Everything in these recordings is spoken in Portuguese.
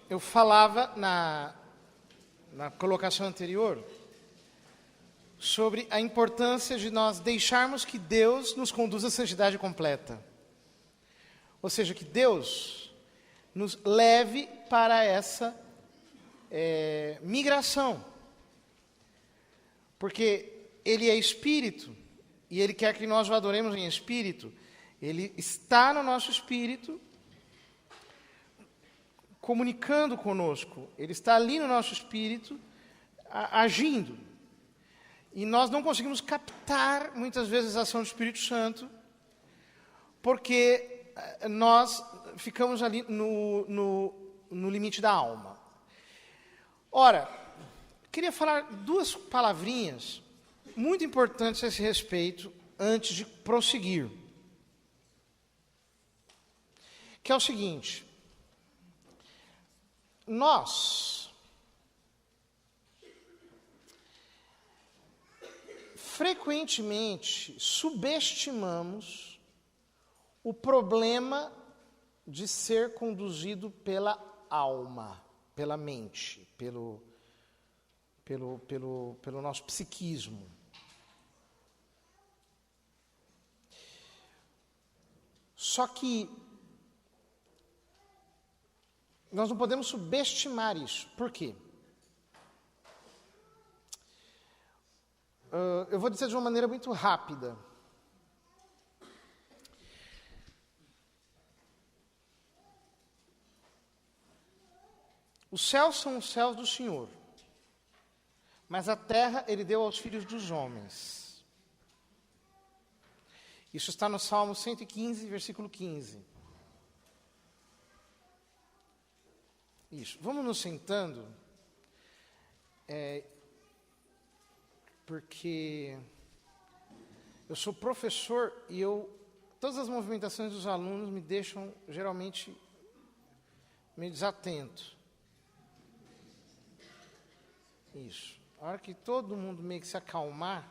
eu falava na colocação anterior sobre a importância de nós deixarmos que Deus nos conduza à santidade completa. Ou seja, que Deus nos leve para essa migração. Porque Ele é Espírito, e Ele quer que nós o adoremos em Espírito. Ele está no nosso Espírito, comunicando conosco. Ele está ali no nosso Espírito, agindo. E nós não conseguimos captar, muitas vezes, a ação do Espírito Santo, porque nós ficamos ali no limite da alma. Ora, queria falar duas palavrinhas muito importantes a esse respeito, antes de prosseguir. Que é o seguinte: nós frequentemente subestimamos o problema de ser conduzido pela alma, pela mente, pelo nosso psiquismo. Só que nós não podemos subestimar isso. Por quê? Eu vou dizer de uma maneira muito rápida. Os céus são os céus do Senhor, mas a terra Ele deu aos filhos dos homens. Isso está no Salmo 115, versículo 15. Isso. Vamos nos sentando, porque eu sou professor e todas as movimentações dos alunos me deixam geralmente meio desatento. Isso. A hora que todo mundo meio que se acalmar,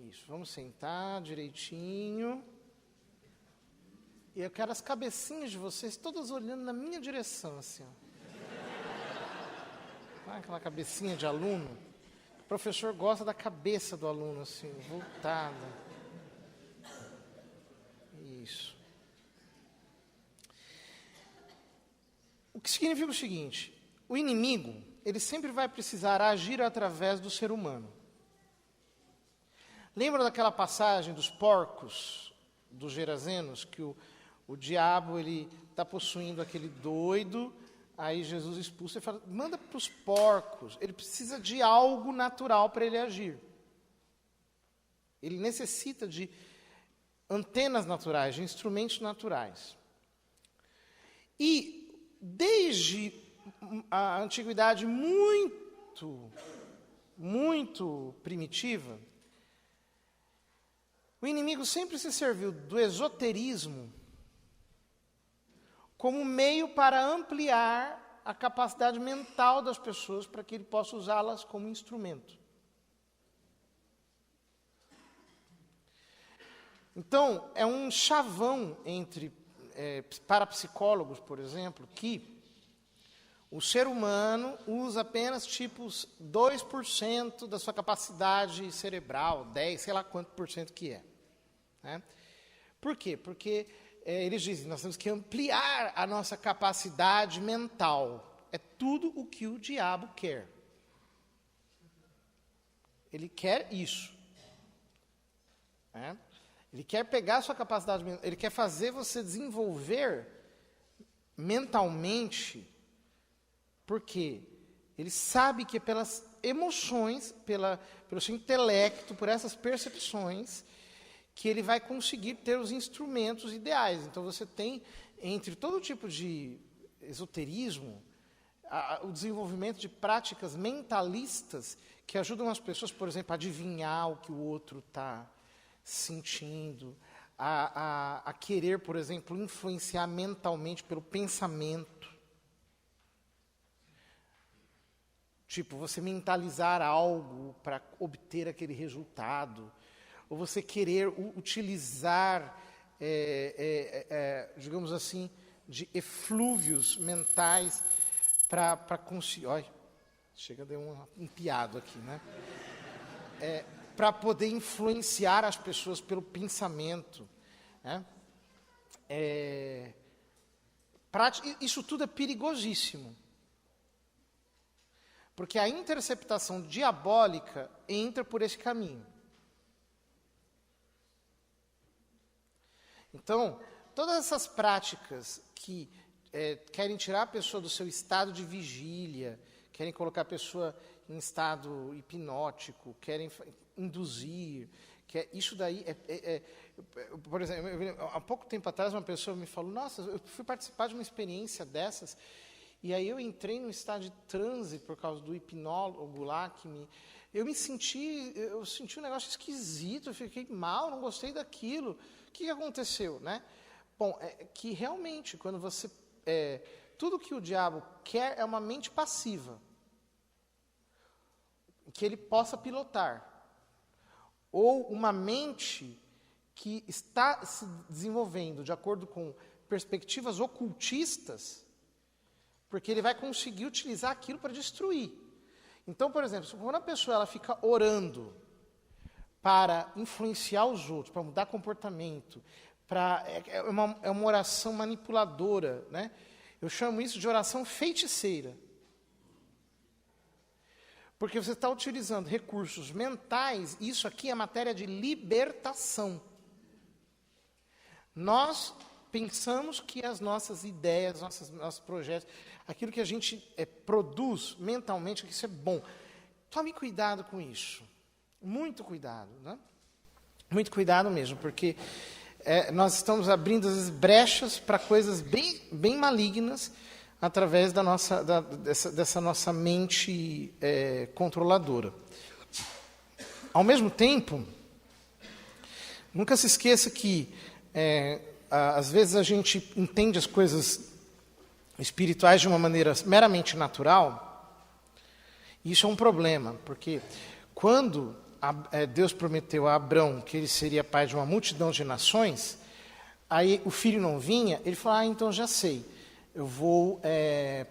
isso. Vamos sentar direitinho. E eu quero as cabecinhas de vocês todas olhando na minha direção, assim, ó. Aquela cabecinha de aluno. O professor gosta da cabeça do aluno, assim, voltada. Isso. O que significa o seguinte: o inimigo, ele sempre vai precisar agir através do ser humano. Lembra daquela passagem dos porcos, dos Gerazenos, que o diabo, ele está possuindo aquele doido, aí Jesus expulsa e fala, manda para os porcos. Ele precisa de algo natural para ele agir. Ele necessita de antenas naturais, de instrumentos naturais. E desde a antiguidade muito primitiva, o inimigo sempre se serviu do esoterismo como meio para ampliar a capacidade mental das pessoas para que ele possa usá-las como instrumento. Então, é um chavão entre parapsicólogos, por exemplo, que o ser humano usa apenas 2% da sua capacidade cerebral, 10%, sei lá quanto por cento que é. Né? Por quê? Porque eles dizem, nós temos que ampliar a nossa capacidade mental. É tudo o que o diabo quer. Ele quer isso. Né? Ele quer pegar a sua capacidade mental, ele quer fazer você desenvolver mentalmente, porque ele sabe que é pelas emoções, pelo seu intelecto, por essas percepções, que ele vai conseguir ter os instrumentos ideais. Então você tem, entre todo tipo de esoterismo, o desenvolvimento de práticas mentalistas que ajudam as pessoas, por exemplo, a adivinhar o que o outro está sentindo, a querer, por exemplo, influenciar mentalmente pelo pensamento. Tipo, você mentalizar algo para obter aquele resultado, ou você querer utilizar digamos assim, de eflúvios mentais para conseguir... Olha, chega de um piado aqui, né? Para poder influenciar as pessoas pelo pensamento, né? Isso tudo é perigosíssimo. Porque a interceptação diabólica entra por esse caminho. Então, todas essas práticas que querem tirar a pessoa do seu estado de vigília, querem colocar a pessoa em estado hipnótico, querem induzir, isso daí por exemplo, há pouco tempo atrás uma pessoa me falou, nossa, eu fui participar de uma experiência dessas, e aí eu entrei num estado de transe por causa do hipnólogo lá, eu senti um negócio esquisito, eu fiquei mal, não gostei daquilo. O que aconteceu, né? Bom, que realmente, quando você... tudo que o diabo quer é uma mente passiva, que ele possa pilotar. Ou uma mente que está se desenvolvendo de acordo com perspectivas ocultistas, porque ele vai conseguir utilizar aquilo para destruir. Então, por exemplo, quando a pessoa ela fica orando para influenciar os outros, para mudar comportamento, é uma oração manipuladora, né? Eu chamo isso de oração feiticeira. Porque você está utilizando recursos mentais, isso aqui é matéria de libertação. Nós pensamos que as nossas ideias, nossos projetos, aquilo que a gente produz mentalmente, que isso é bom. Tome cuidado com isso. Muito cuidado, né? Muito cuidado mesmo, porque nós estamos abrindo as brechas para coisas bem malignas através dessa nossa mente controladora. Ao mesmo tempo, nunca se esqueça que às vezes a gente entende as coisas espirituais de uma maneira meramente natural, e isso é um problema, porque quando Deus prometeu a Abrão que ele seria pai de uma multidão de nações, aí o filho não vinha, ele falou, então já sei, eu vou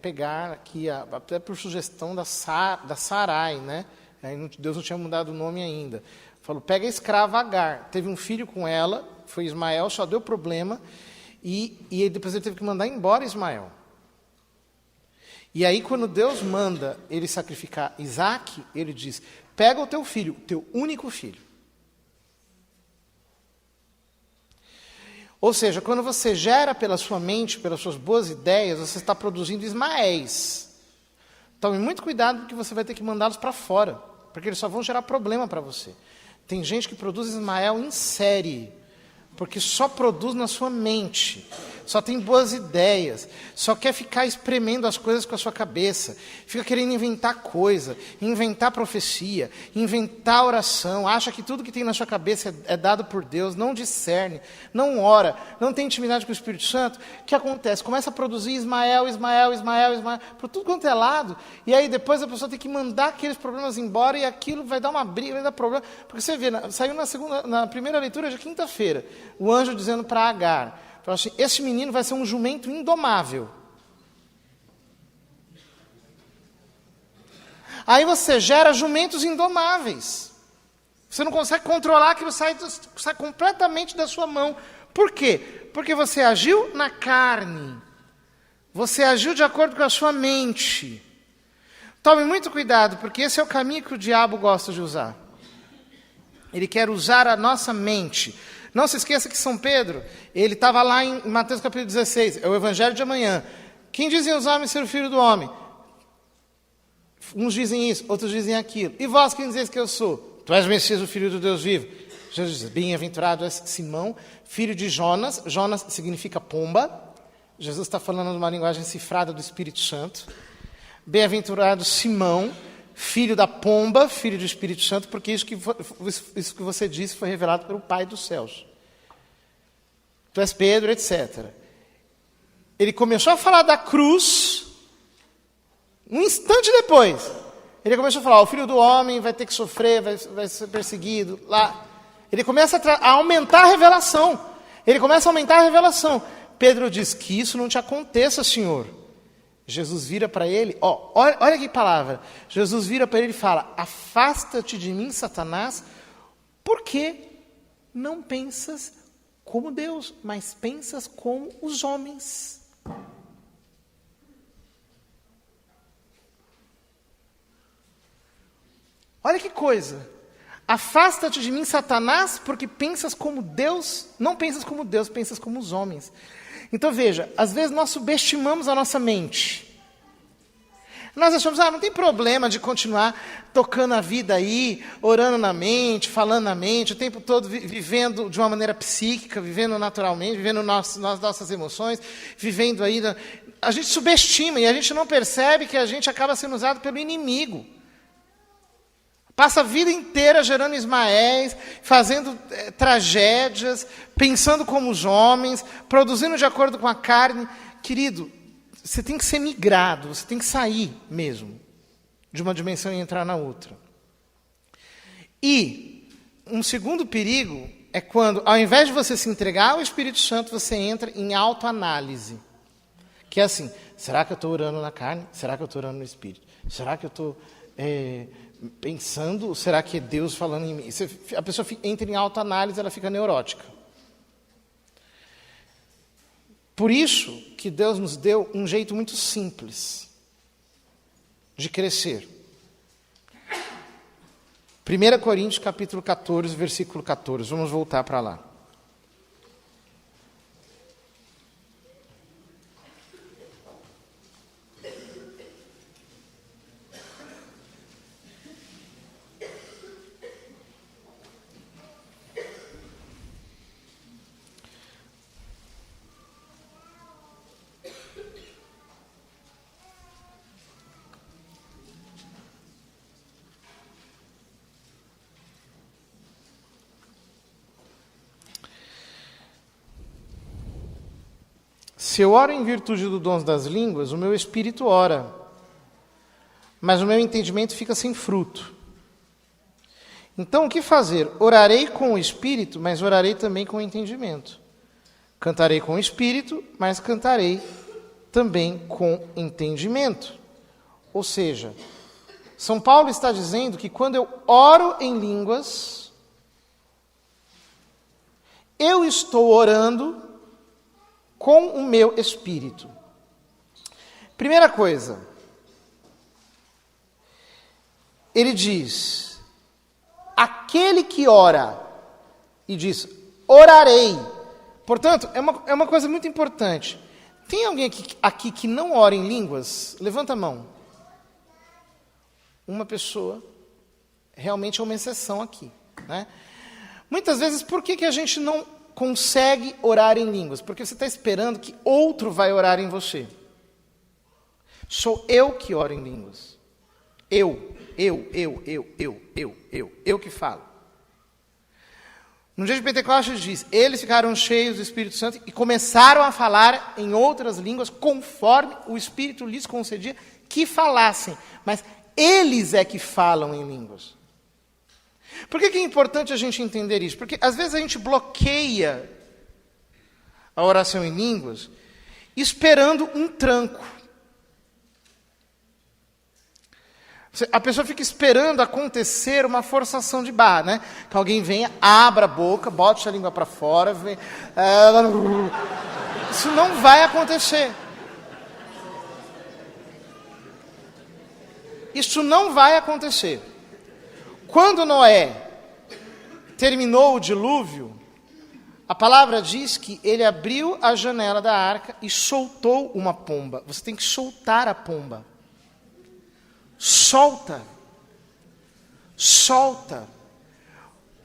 pegar aqui, até por sugestão da Sarai, né? Deus não tinha mudado o nome ainda. Falou, pega a escrava Agar. Teve um filho com ela, foi Ismael, só deu problema, e depois ele teve que mandar embora Ismael. E aí, quando Deus manda ele sacrificar Isaac, ele diz, pega o teu filho, o teu único filho. Ou seja, quando você gera pela sua mente, pelas suas boas ideias, você está produzindo Ismaéis. Tome muito cuidado, porque você vai ter que mandá-los para fora, porque eles só vão gerar problema para você. Tem gente que produz Ismael em série, porque só produz na sua mente, só tem boas ideias, só quer ficar espremendo as coisas com a sua cabeça, fica querendo inventar coisa, inventar profecia, inventar oração, acha que tudo que tem na sua cabeça é dado por Deus, não discerne, não ora, não tem intimidade com o Espírito Santo. O que acontece? Começa a produzir Ismael, por tudo quanto é lado, e aí depois a pessoa tem que mandar aqueles problemas embora, e aquilo vai dar uma briga, vai dar problema, porque você vê, saiu na primeira leitura de quinta-feira, o anjo dizendo para Agar, falou assim, esse menino vai ser um jumento indomável. Aí você gera jumentos indomáveis. Você não consegue controlar, aquilo sai completamente da sua mão. Por quê? Porque você agiu na carne. Você agiu de acordo com a sua mente. Tome muito cuidado, porque esse é o caminho que o diabo gosta de usar. Ele quer usar a nossa mente. Não se esqueça que São Pedro, ele estava lá em Mateus capítulo 16, é o Evangelho de amanhã. Quem dizem os homens ser o Filho do Homem? Uns dizem isso, outros dizem aquilo. E vós quem dizeis que eu sou? Tu és o Messias, o Filho do Deus vivo. Jesus diz, bem-aventurado és Simão, filho de Jonas. Jonas significa pomba. Jesus está falando numa linguagem cifrada do Espírito Santo. Bem-aventurado Simão, filho da pomba, filho do Espírito Santo, porque isso que você disse foi revelado pelo Pai dos céus. Tu és Pedro, etc. Ele começou a falar da cruz, um instante depois, ele começou a falar, o Filho do Homem vai ter que sofrer, vai ser perseguido, lá. Ele começa a aumentar a revelação. Ele começa a aumentar a revelação. Pedro diz, que isso não te aconteça, Senhor. Jesus vira para ele, olha que palavra. Jesus vira para ele e fala, afasta-te de mim, Satanás, porque não pensas como Deus, mas pensas como os homens. Olha que coisa. Afasta-te de mim, Satanás, porque pensas como Deus, não pensas como Deus, pensas como os homens. Então veja, às vezes nós subestimamos a nossa mente. Nós achamos, não tem problema de continuar tocando a vida aí, orando na mente, falando na mente, o tempo todo vivendo de uma maneira psíquica, vivendo naturalmente, vivendo nas nossas emoções, vivendo aí. A gente subestima e a gente não percebe que a gente acaba sendo usado pelo inimigo. Passa a vida inteira gerando Ismaéis, fazendo tragédias, pensando como os homens, produzindo de acordo com a carne. Querido, você tem que ser migrado, você tem que sair mesmo de uma dimensão e entrar na outra. E um segundo perigo é quando, ao invés de você se entregar ao Espírito Santo, você entra em autoanálise. Que é assim, será que eu estou orando na carne? Será que eu estou orando no Espírito? Será que eu estou pensando? Será que é Deus falando em mim? A pessoa entra em autoanálise, ela fica neurótica. Por isso que Deus nos deu um jeito muito simples de crescer. 1 Coríntios capítulo 14, versículo 14. Vamos voltar para lá. Se eu oro em virtude do dom das línguas, o meu espírito ora, mas o meu entendimento fica sem fruto. Então, o que fazer? Orarei com o espírito, mas orarei também com o entendimento. Cantarei com o espírito, mas cantarei também com entendimento. Ou seja, São Paulo está dizendo que quando eu oro em línguas, eu estou orando com o meu espírito. Primeira coisa, ele diz, aquele que ora, e diz, orarei. Portanto, é uma coisa muito importante. Tem alguém aqui que não ora em línguas? Levanta a mão. Uma pessoa, realmente é uma exceção aqui, né? Muitas vezes, por que a gente não consegue orar em línguas? Porque você está esperando que outro vai orar em você. Sou eu que oro em línguas. Eu que falo. No dia de Pentecostes diz, eles ficaram cheios do Espírito Santo e começaram a falar em outras línguas, conforme o Espírito lhes concedia que falassem. Mas eles é que falam em línguas. Por que é importante a gente entender isso? Porque às vezes a gente bloqueia a oração em línguas esperando um tranco. A pessoa fica esperando acontecer uma forçação de barra, né? Que alguém venha, abra a boca, bote a língua para fora. Isso não vai acontecer. Isso não vai acontecer. Quando Noé terminou o dilúvio, a palavra diz que ele abriu a janela da arca e soltou uma pomba. Você tem que soltar a pomba. Solta. Solta.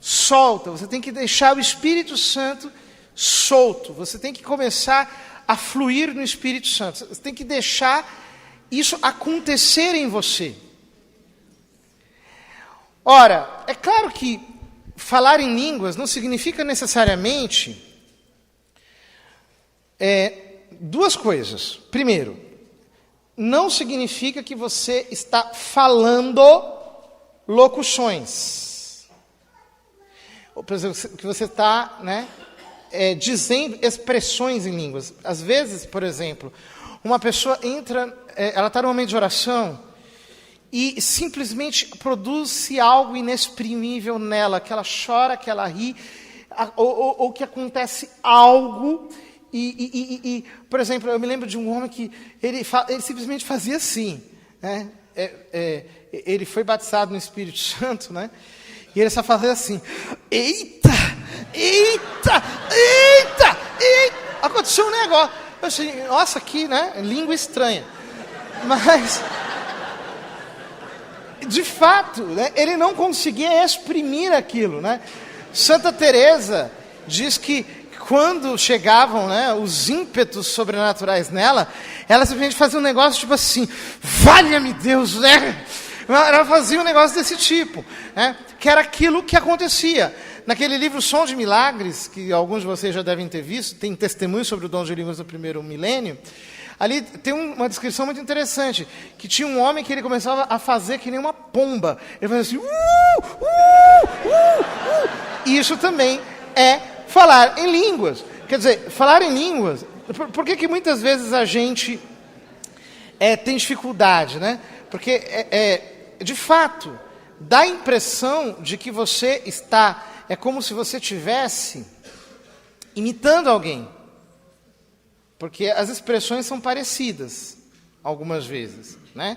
Solta. Você tem que deixar o Espírito Santo solto. Você tem que começar a fluir no Espírito Santo. Você tem que deixar isso acontecer em você. Ora, é claro que falar em línguas não significa necessariamente duas coisas. Primeiro, não significa que você está falando locuções. Ou, por exemplo, que você está, dizendo expressões em línguas. Às vezes, por exemplo, uma pessoa entra, ela está num momento de oração e simplesmente produz-se algo inexprimível nela, que ela chora, que ela ri, ou que acontece algo. Por exemplo, eu me lembro de um homem que ele simplesmente fazia assim, né? Ele foi batizado no Espírito Santo, né? E ele só fazia assim: eita, eita, eita, eita. Aconteceu um negócio. Eu achei, nossa, aqui, né? Língua estranha. Mas, de fato, né, ele não conseguia exprimir aquilo, né? Santa Teresa diz que quando chegavam, né, os ímpetos sobrenaturais nela, ela simplesmente fazia um negócio tipo assim: valha-me Deus, né? Ela fazia um negócio desse tipo, né? Que era aquilo que acontecia. Naquele livro Som de Milagres, que alguns de vocês já devem ter visto, tem testemunhos sobre o dom de línguas do primeiro milênio, ali tem uma descrição muito interessante, que tinha um homem que ele começava a fazer que nem uma pomba. Ele fazia assim: E isso também é falar em línguas. Quer dizer, falar em línguas, por que muitas vezes a gente tem dificuldade, né? Porque, de fato, dá a impressão de que você está... É como se você estivesse imitando alguém. Porque as expressões são parecidas, algumas vezes, né?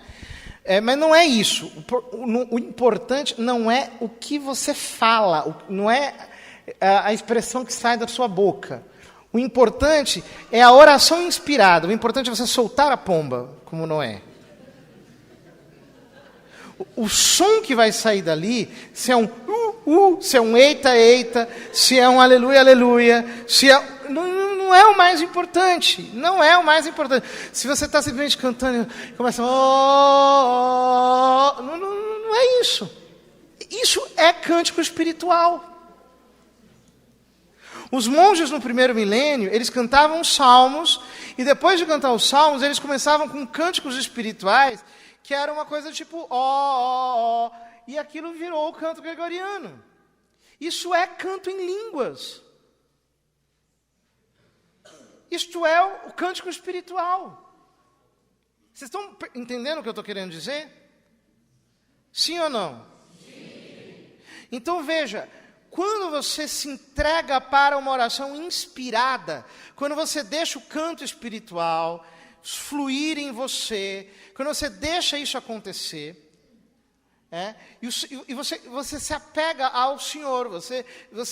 Mas não é isso. O importante não é o que você fala, não é a expressão que sai da sua boca. O importante é a oração inspirada. O importante é você soltar a pomba, como Noé. O som que vai sair dali, se é um se é um eita, eita, se é um aleluia, aleluia, se é... Não é o mais importante. Não é o mais importante. Se você está simplesmente cantando e começa... não é isso. Isso é cântico espiritual. Os monges no primeiro milênio, eles cantavam salmos, e depois de cantar os salmos, eles começavam com cânticos espirituais, que era uma coisa tipo e aquilo virou o canto gregoriano. Isso é canto em línguas. Isto é o cântico espiritual. Vocês estão entendendo o que eu estou querendo dizer? Sim ou não? Sim. Então veja, quando você se entrega para uma oração inspirada, quando você deixa o canto espiritual fluir em você, quando você deixa isso acontecer, e você se apega ao Senhor, você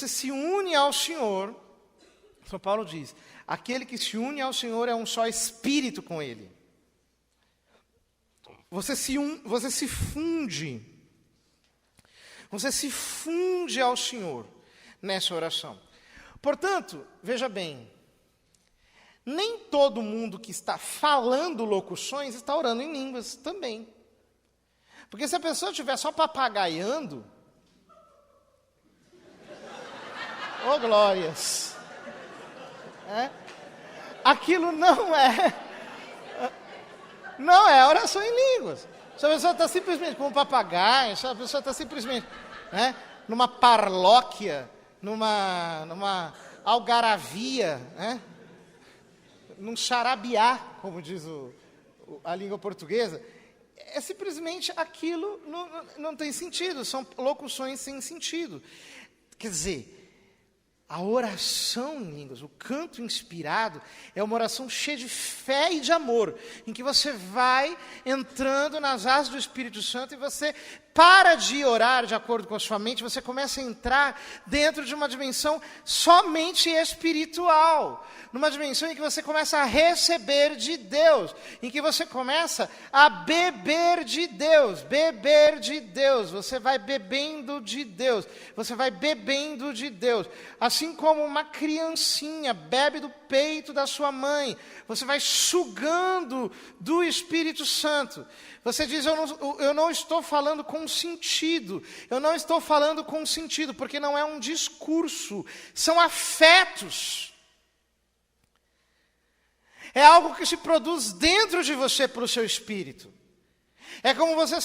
se une ao Senhor. São Paulo diz: aquele que se une ao Senhor é um só espírito com Ele. Você se funde ao Senhor nessa oração. Portanto, veja bem, nem todo mundo que está falando locuções está orando em línguas também. Porque se a pessoa estiver só papagaiando, glórias, aquilo não é oração em línguas. Se a pessoa está simplesmente como um papagaio, se a pessoa está simplesmente numa parlóquia, numa algaravia, num charabiá, como diz a língua portuguesa, é simplesmente aquilo não tem sentido, são locuções sem sentido. Quer dizer, a oração em línguas, o canto inspirado, é uma oração cheia de fé e de amor, em que você vai entrando nas asas do Espírito Santo e você para de orar de acordo com a sua mente, você começa a entrar dentro de uma dimensão somente espiritual, numa dimensão em que você começa a receber de Deus, em que você começa a beber de Deus, você vai bebendo de Deus, assim como uma criancinha bebe do peito da sua mãe, você vai sugando do Espírito Santo. Você diz: eu não estou falando com sentido, porque não é um discurso, são afetos. É algo que se produz dentro de você pelo seu espírito. É como você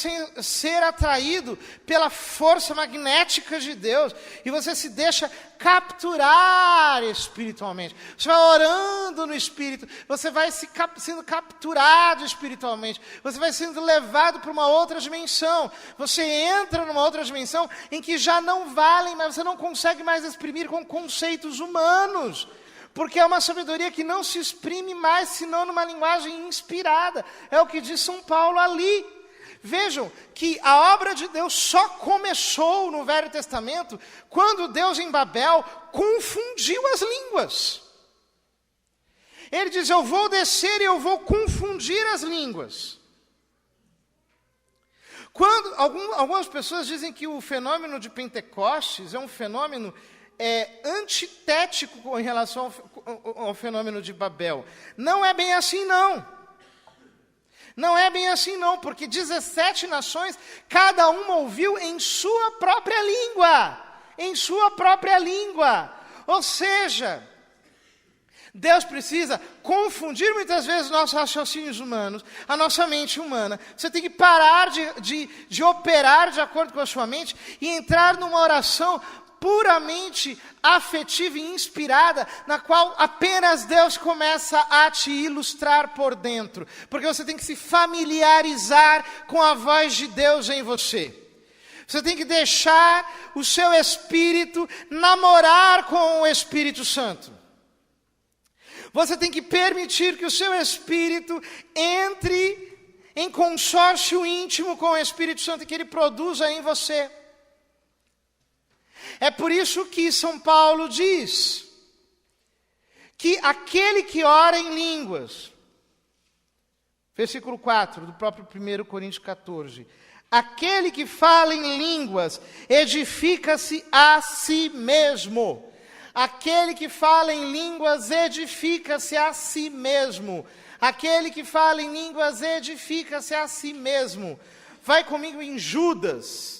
ser atraído pela força magnética de Deus. E você se deixa capturar espiritualmente. Você vai orando no Espírito. Você vai sendo capturado espiritualmente. Você vai sendo levado para uma outra dimensão. Você entra numa outra dimensão em que já não valem, mas você não consegue mais exprimir com conceitos humanos. Porque é uma sabedoria que não se exprime mais, senão numa linguagem inspirada. É o que diz São Paulo ali. Vejam que a obra de Deus só começou no Velho Testamento quando Deus em Babel confundiu as línguas. Ele diz, eu vou descer e eu vou confundir as línguas. Quando algumas pessoas dizem que o fenômeno de Pentecostes é um fenômeno antitético em relação ao fenômeno de Babel. Não é bem assim, não. Não é bem assim não, porque 17 nações, cada uma ouviu em sua própria língua. Em sua própria língua. Ou seja, Deus precisa confundir muitas vezes os nossos raciocínios humanos, a nossa mente humana. Você tem que parar de operar de acordo com a sua mente e entrar numa oração puramente afetiva e inspirada, na qual apenas Deus começa a te ilustrar por dentro, porque você tem que se familiarizar com a voz de Deus em você. Você tem que deixar o seu espírito namorar com o Espírito Santo. Você tem que permitir que o seu espírito entre em consórcio íntimo com o Espírito Santo e que ele produza em você. É por isso que São Paulo diz que aquele que ora em línguas, versículo 4 do próprio 1 Coríntios 14, aquele que fala em línguas edifica-se a si mesmo. Aquele que fala em línguas edifica-se a si mesmo. Aquele que fala em línguas edifica-se a si mesmo. Vai comigo em Judas.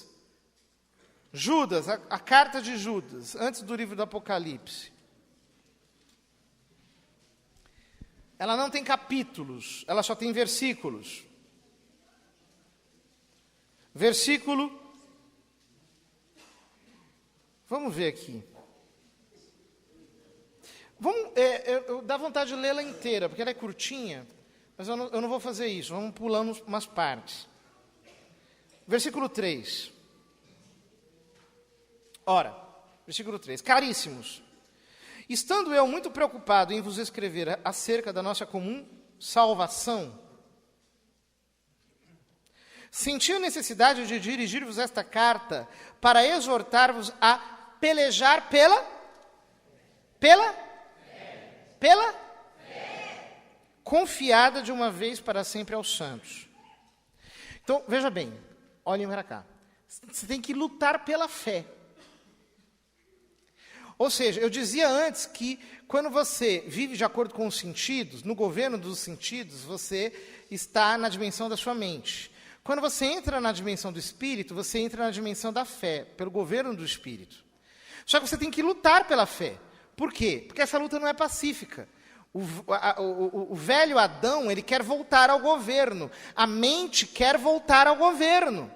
Judas, a carta de Judas, antes do livro do Apocalipse. Ela não tem capítulos, ela só tem versículos. Versículo. Vamos ver aqui. Dá vontade de lê-la inteira, porque ela é curtinha, mas eu não vou fazer isso, vamos pulando umas partes. Versículo 3. Ora, versículo 3. Caríssimos, estando eu muito preocupado em vos escrever acerca da nossa comum salvação, senti a necessidade de dirigir-vos esta carta para exortar-vos a pelejar pela confiada de uma vez para sempre aos santos. Então, veja bem, olhem para cá. Você tem que lutar pela fé. Ou seja, eu dizia antes que quando você vive de acordo com os sentidos, no governo dos sentidos, você está na dimensão da sua mente. Quando você entra na dimensão do Espírito, você entra na dimensão da fé, pelo governo do Espírito. Só que você tem que lutar pela fé. Por quê? Porque essa luta não é pacífica. O velho Adão, ele quer voltar ao governo. A mente quer voltar ao governo.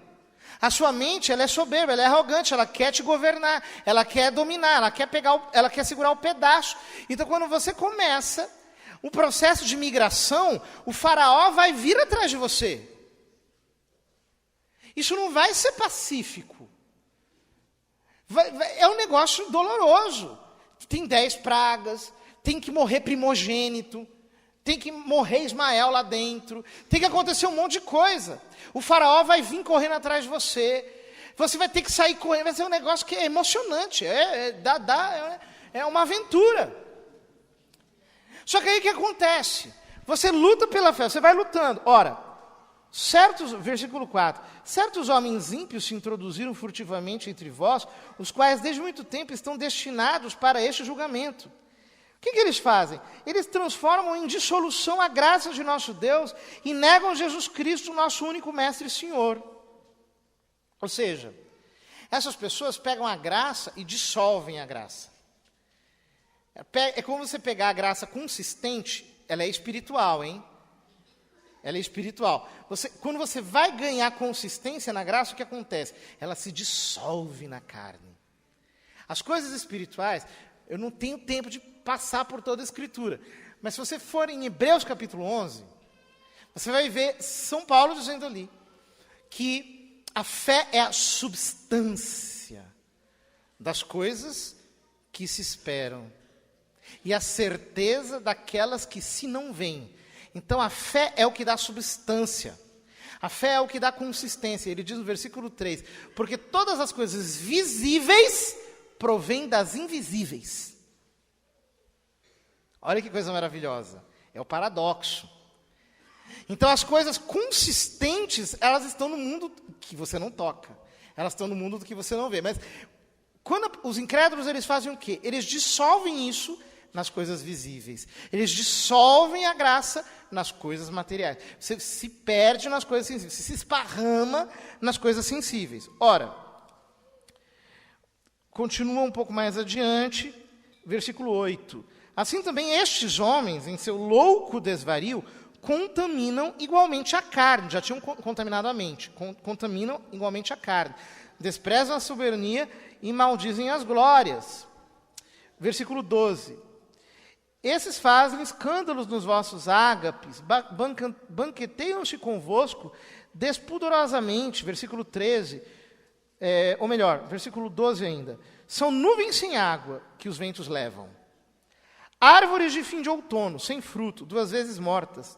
A sua mente, ela é soberba, ela é arrogante, ela quer te governar, ela quer dominar, ela quer segurar o pedaço. Então, quando você começa o processo de migração, o faraó vai vir atrás de você. Isso não vai ser pacífico. É um negócio doloroso. Tem 10 pragas, tem que morrer primogênito, tem que morrer Ismael lá dentro, tem que acontecer um monte de coisa. O faraó vai vir correndo atrás de você, você vai ter que sair correndo, vai ser um negócio que é emocionante, é uma aventura. Só que aí o que acontece? Você luta pela fé, você vai lutando. Ora, versículo 4, certos homens ímpios se introduziram furtivamente entre vós, os quais desde muito tempo estão destinados para este julgamento. O que eles fazem? Eles transformam em dissolução a graça de nosso Deus e negam Jesus Cristo, nosso único Mestre e Senhor. Ou seja, essas pessoas pegam a graça e dissolvem a graça. É como você pegar a graça consistente, ela é espiritual, hein? ela é espiritual. Quando você vai ganhar consistência na graça, o que acontece? Ela se dissolve na carne. As coisas espirituais, eu não tenho tempo de passar por toda a Escritura, mas se você for em Hebreus capítulo 11, você vai ver São Paulo dizendo ali que a fé é a substância das coisas que se esperam e a certeza daquelas que se não veem. Então a fé é o que dá substância. A fé é o que dá consistência. Ele diz no versículo 3, porque todas as coisas visíveis provêm das invisíveis. Olha que coisa maravilhosa. É o paradoxo. Então as coisas consistentes, elas estão no mundo que você não toca. Elas estão no mundo do que você não vê. Mas quando os incrédulos, eles fazem o quê? Eles dissolvem isso nas coisas visíveis. Eles dissolvem a graça nas coisas materiais. Você se perde nas coisas sensíveis. Você se esparrama nas coisas sensíveis. Ora, continua um pouco mais adiante, versículo 8. Assim também estes homens, em seu louco desvario, contaminam igualmente a carne. Já tinham contaminado a mente. Contaminam igualmente a carne. Desprezam a soberania e maldizem as glórias. Versículo 12. Esses fazem escândalos nos vossos ágapes, banqueteiam-se convosco despudorosamente. Versículo 13. Ou melhor, versículo 12 ainda. São nuvens sem água que os ventos levam. Árvores de fim de outono, sem fruto, 2 vezes mortas,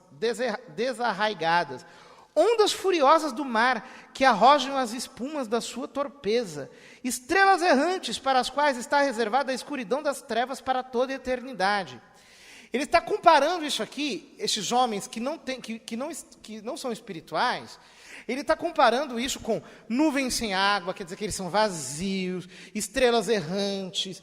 desarraigadas. Ondas furiosas do mar que arrojam as espumas da sua torpeza. Estrelas errantes para as quais está reservada a escuridão das trevas para toda a eternidade. Ele está comparando isso aqui, esses homens que não são espirituais, ele está comparando isso com nuvens sem água, quer dizer que eles são vazios, estrelas errantes,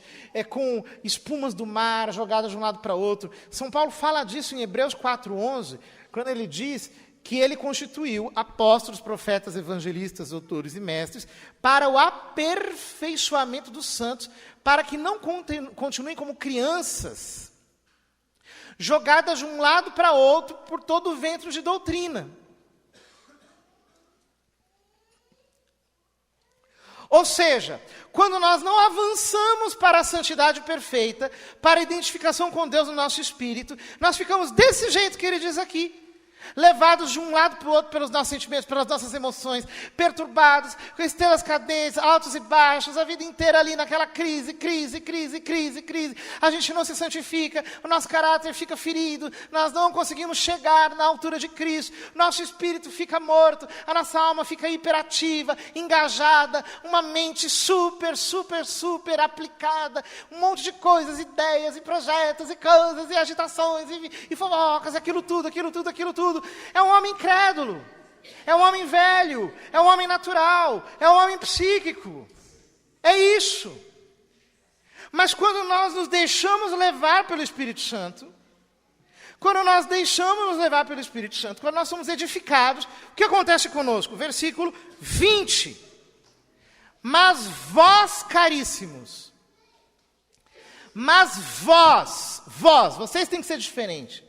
com espumas do mar jogadas de um lado para outro. São Paulo fala disso em Hebreus 4:11, quando ele diz que ele constituiu apóstolos, profetas, evangelistas, doutores e mestres para o aperfeiçoamento dos santos, para que não continuem como crianças, jogadas de um lado para outro por todo o vento de doutrina. Ou seja, quando nós não avançamos para a santidade perfeita, para a identificação com Deus no nosso espírito, nós ficamos desse jeito que ele diz aqui. Levados de um lado para o outro pelos nossos sentimentos, pelas nossas emoções, perturbados, com estrelas cadentes, altos e baixos, a vida inteira ali naquela crise. A gente não se santifica, o nosso caráter fica ferido, nós não conseguimos chegar na altura de Cristo, nosso espírito fica morto, a nossa alma fica hiperativa, engajada, uma mente super aplicada, um monte de coisas, ideias e projetos e coisas e agitações e fofocas, aquilo tudo. É um homem incrédulo, é um homem velho, é um homem natural, é um homem psíquico. É isso. Mas quando nós nos deixamos levar pelo Espírito Santo, quando nós somos edificados, o que acontece conosco? Versículo 20. Mas vós, caríssimos, vocês têm que ser diferentes.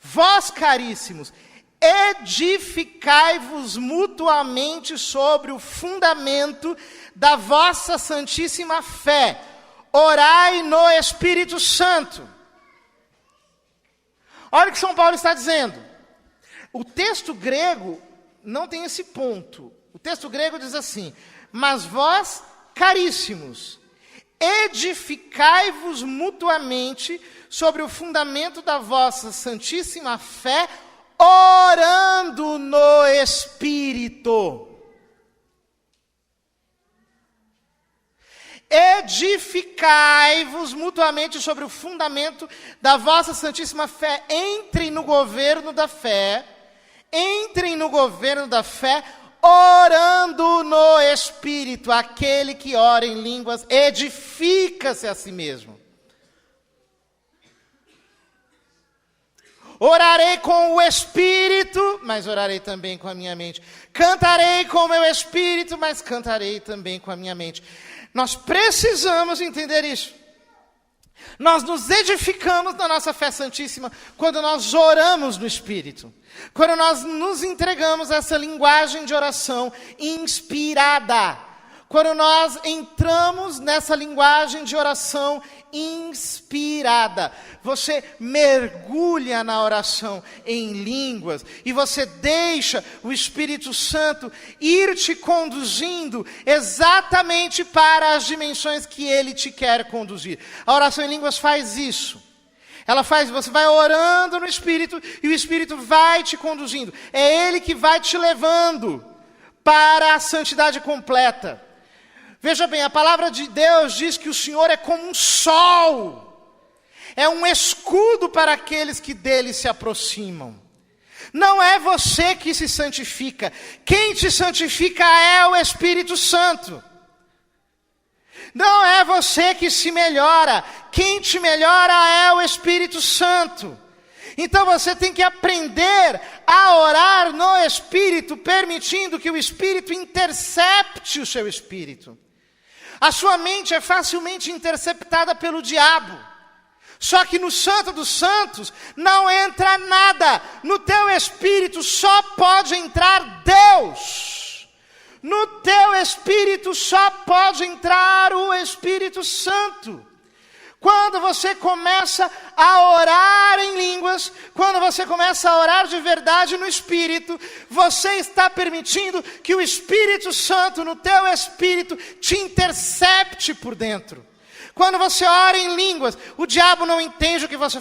Vós, caríssimos, edificai-vos mutuamente sobre o fundamento da vossa santíssima fé. Orai no Espírito Santo. Olha o que São Paulo está dizendo. O texto grego não tem esse ponto. O texto grego diz assim: mas vós, caríssimos, edificai-vos mutuamente sobre o fundamento da vossa santíssima fé, orando no Espírito. Edificai-vos mutuamente sobre o fundamento da vossa santíssima fé. Entrem no governo da fé, orando no Espírito. Aquele que ora em línguas edifica-se a si mesmo. Orarei com o Espírito, mas orarei também com a minha mente. Cantarei com o meu Espírito, mas cantarei também com a minha mente. Nós precisamos entender isso. Nós nos edificamos na nossa fé santíssima quando nós oramos no Espírito. Quando nós nos entregamos a essa linguagem de oração inspirada. Quando nós entramos nessa linguagem de oração inspirada. Você mergulha na oração em línguas e você deixa o Espírito Santo ir te conduzindo exatamente para as dimensões que Ele te quer conduzir. A oração em línguas faz isso. Ela faz, você vai orando no Espírito e o Espírito vai te conduzindo. É Ele que vai te levando para a santidade completa. Veja bem, a palavra de Deus diz que o Senhor é como um sol. É um escudo para aqueles que dele se aproximam. Não é você que se santifica. Quem te santifica é o Espírito Santo. Não é você que se melhora. Quem te melhora é o Espírito Santo. Então você tem que aprender a orar no Espírito, permitindo que o Espírito intercepte o seu espírito. A sua mente é facilmente interceptada pelo diabo. Só que no Santo dos Santos não entra nada. No teu espírito só pode entrar Deus. No teu espírito só pode entrar o Espírito Santo. Quando você começa a orar em línguas, quando você começa a orar de verdade no Espírito, você está permitindo que o Espírito Santo no teu espírito te intercepte por dentro. Quando você ora em línguas, o diabo não entende o que você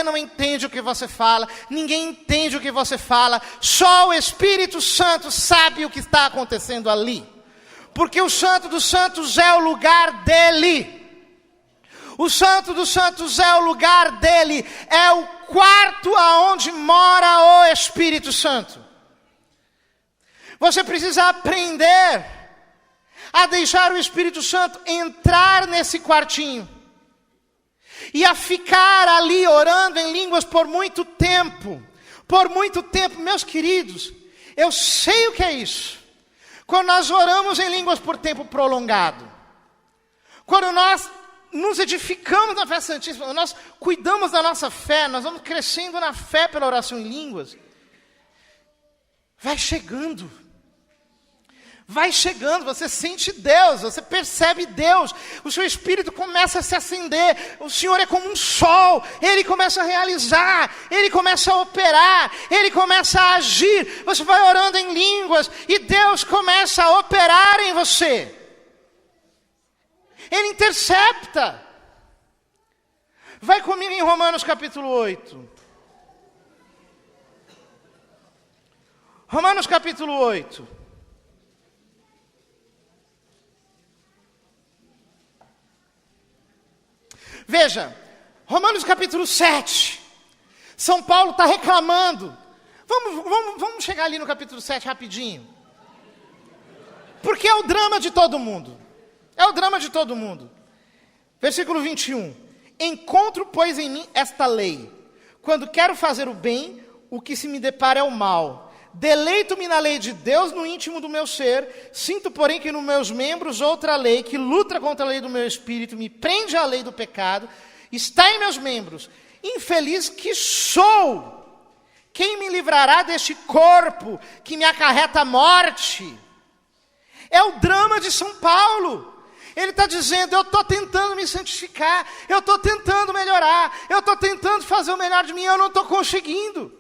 não entende o que você fala, ninguém entende o que você fala, só o Espírito Santo sabe o que está acontecendo ali. Porque o Santo dos Santos é o lugar dele. O Santo dos Santos é o lugar dele, é o quarto aonde mora o Espírito Santo. Você precisa aprender a deixar o Espírito Santo entrar nesse quartinho. E a ficar ali orando em línguas por muito tempo. Por muito tempo, meus queridos, eu sei o que é isso. Quando nós oramos em línguas por tempo prolongado. Quando nós nos edificamos na fé santíssima, nós cuidamos da nossa fé, nós vamos crescendo na fé pela oração em línguas. Vai chegando, você sente Deus, você percebe Deus, o seu espírito começa a se acender, o Senhor é como um sol, Ele começa a realizar, Ele começa a operar, Ele começa a agir, você vai orando em línguas e Deus começa a operar em você. Ele intercepta. Vai comigo em Romanos capítulo 8. Romanos capítulo 8. Veja, Romanos capítulo 7. São Paulo está reclamando. Vamos chegar ali no capítulo 7 rapidinho. Porque é o drama de todo mundo. É o drama de todo mundo. Versículo 21. Encontro, pois, em mim esta lei. Quando quero fazer o bem, o que se me depara é o mal. Deleito-me na lei de Deus no íntimo do meu ser. Sinto, porém, que nos meus membros outra lei, que luta contra a lei do meu espírito, me prende à lei do pecado, está em meus membros. Infeliz que sou! Quem me livrará deste corpo que me acarreta a morte? É o drama de São Paulo. Ele está dizendo, eu estou tentando me santificar, eu estou tentando melhorar, eu estou tentando fazer o melhor de mim, eu não estou conseguindo.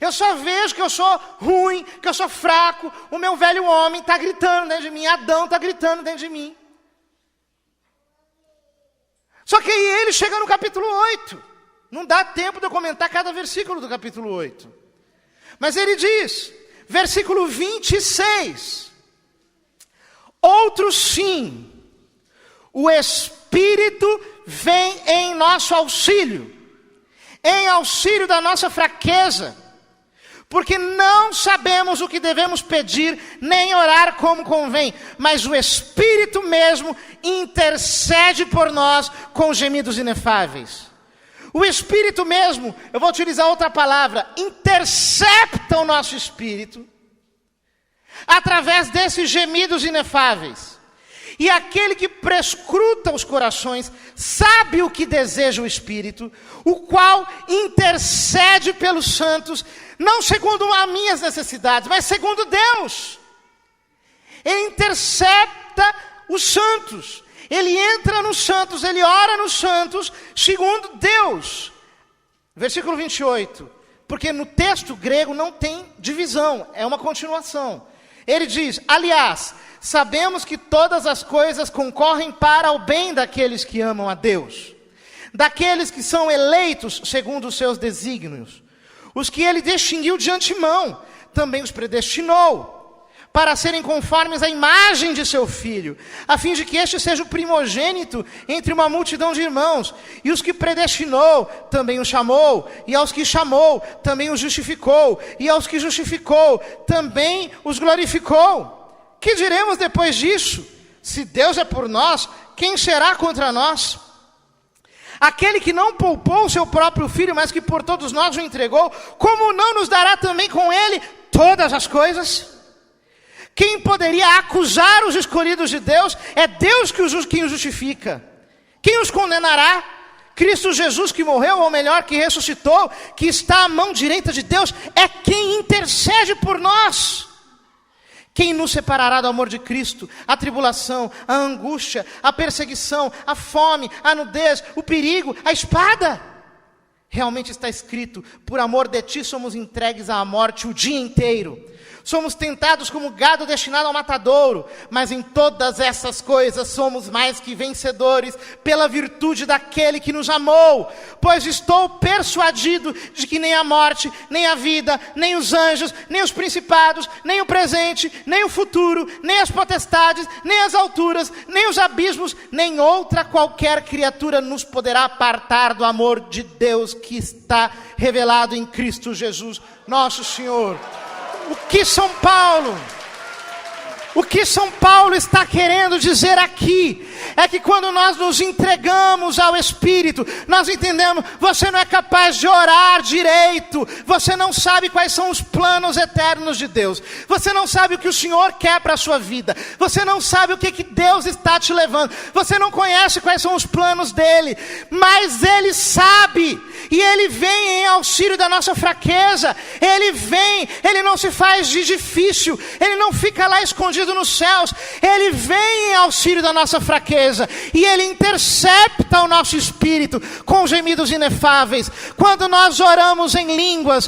Eu só vejo que eu sou ruim, que eu sou fraco, o meu velho homem está gritando dentro de mim, Adão está gritando dentro de mim. Só que aí ele chega no capítulo 8, não dá tempo de eu comentar cada versículo do capítulo 8. Mas ele diz, versículo 26, outro sim, o Espírito vem em nosso auxílio, em auxílio da nossa fraqueza, porque não sabemos o que devemos pedir, nem orar como convém, mas o Espírito mesmo intercede por nós com gemidos inefáveis. O Espírito mesmo, eu vou utilizar outra palavra, intercepta o nosso espírito, através desses gemidos inefáveis. E aquele que prescruta os corações sabe o que deseja o Espírito, o qual intercede pelos santos, não segundo as minhas necessidades, mas segundo Deus. Ele intercepta os santos, ele entra nos santos, ele ora nos santos, segundo Deus. Versículo 28, porque no texto grego não tem divisão, é uma continuação. Ele diz, aliás, sabemos que todas as coisas concorrem para o bem daqueles que amam a Deus, daqueles que são eleitos segundo os seus desígnios. Os que ele distinguiu de antemão, também os predestinou, para serem conformes à imagem de seu Filho, a fim de que este seja o primogênito entre uma multidão de irmãos. E os que predestinou, também os chamou, e aos que chamou, também os justificou, e aos que justificou, também os glorificou. Que diremos depois disso? Se Deus é por nós, quem será contra nós? Aquele que não poupou o seu próprio Filho, mas que por todos nós o entregou, como não nos dará também com ele todas as coisas? Quem poderia acusar os escolhidos de Deus? É Deus quem os justifica. Quem os condenará? Cristo Jesus que morreu, ou melhor, que ressuscitou, que está à mão direita de Deus, é quem intercede por nós. Quem nos separará do amor de Cristo? A tribulação, a angústia, a perseguição, a fome, a nudez, o perigo, a espada. Realmente está escrito, por amor de ti somos entregues à morte o dia inteiro. Somos tentados como gado destinado ao matadouro, mas em todas essas coisas somos mais que vencedores pela virtude daquele que nos amou. Pois estou persuadido de que nem a morte, nem a vida, nem os anjos, nem os principados, nem o presente, nem o futuro, nem as potestades, nem as alturas, nem os abismos, nem outra qualquer criatura nos poderá apartar do amor de Deus que está revelado em Cristo Jesus, nosso Senhor. O que São Paulo está querendo dizer aqui é que quando nós nos entregamos ao Espírito, nós entendemos, você não é capaz de orar direito, você não sabe quais são os planos eternos de Deus, você não sabe o que o Senhor quer para a sua vida, você não sabe o que Deus está te levando, você não conhece quais são os planos dele, mas ele sabe, e ele vem em auxílio da nossa fraqueza, ele vem, ele não se faz de difícil, ele não fica lá escondido nos céus, ele vem em auxílio da nossa fraqueza, e ele intercepta o nosso espírito com gemidos inefáveis. Quando nós oramos em línguas,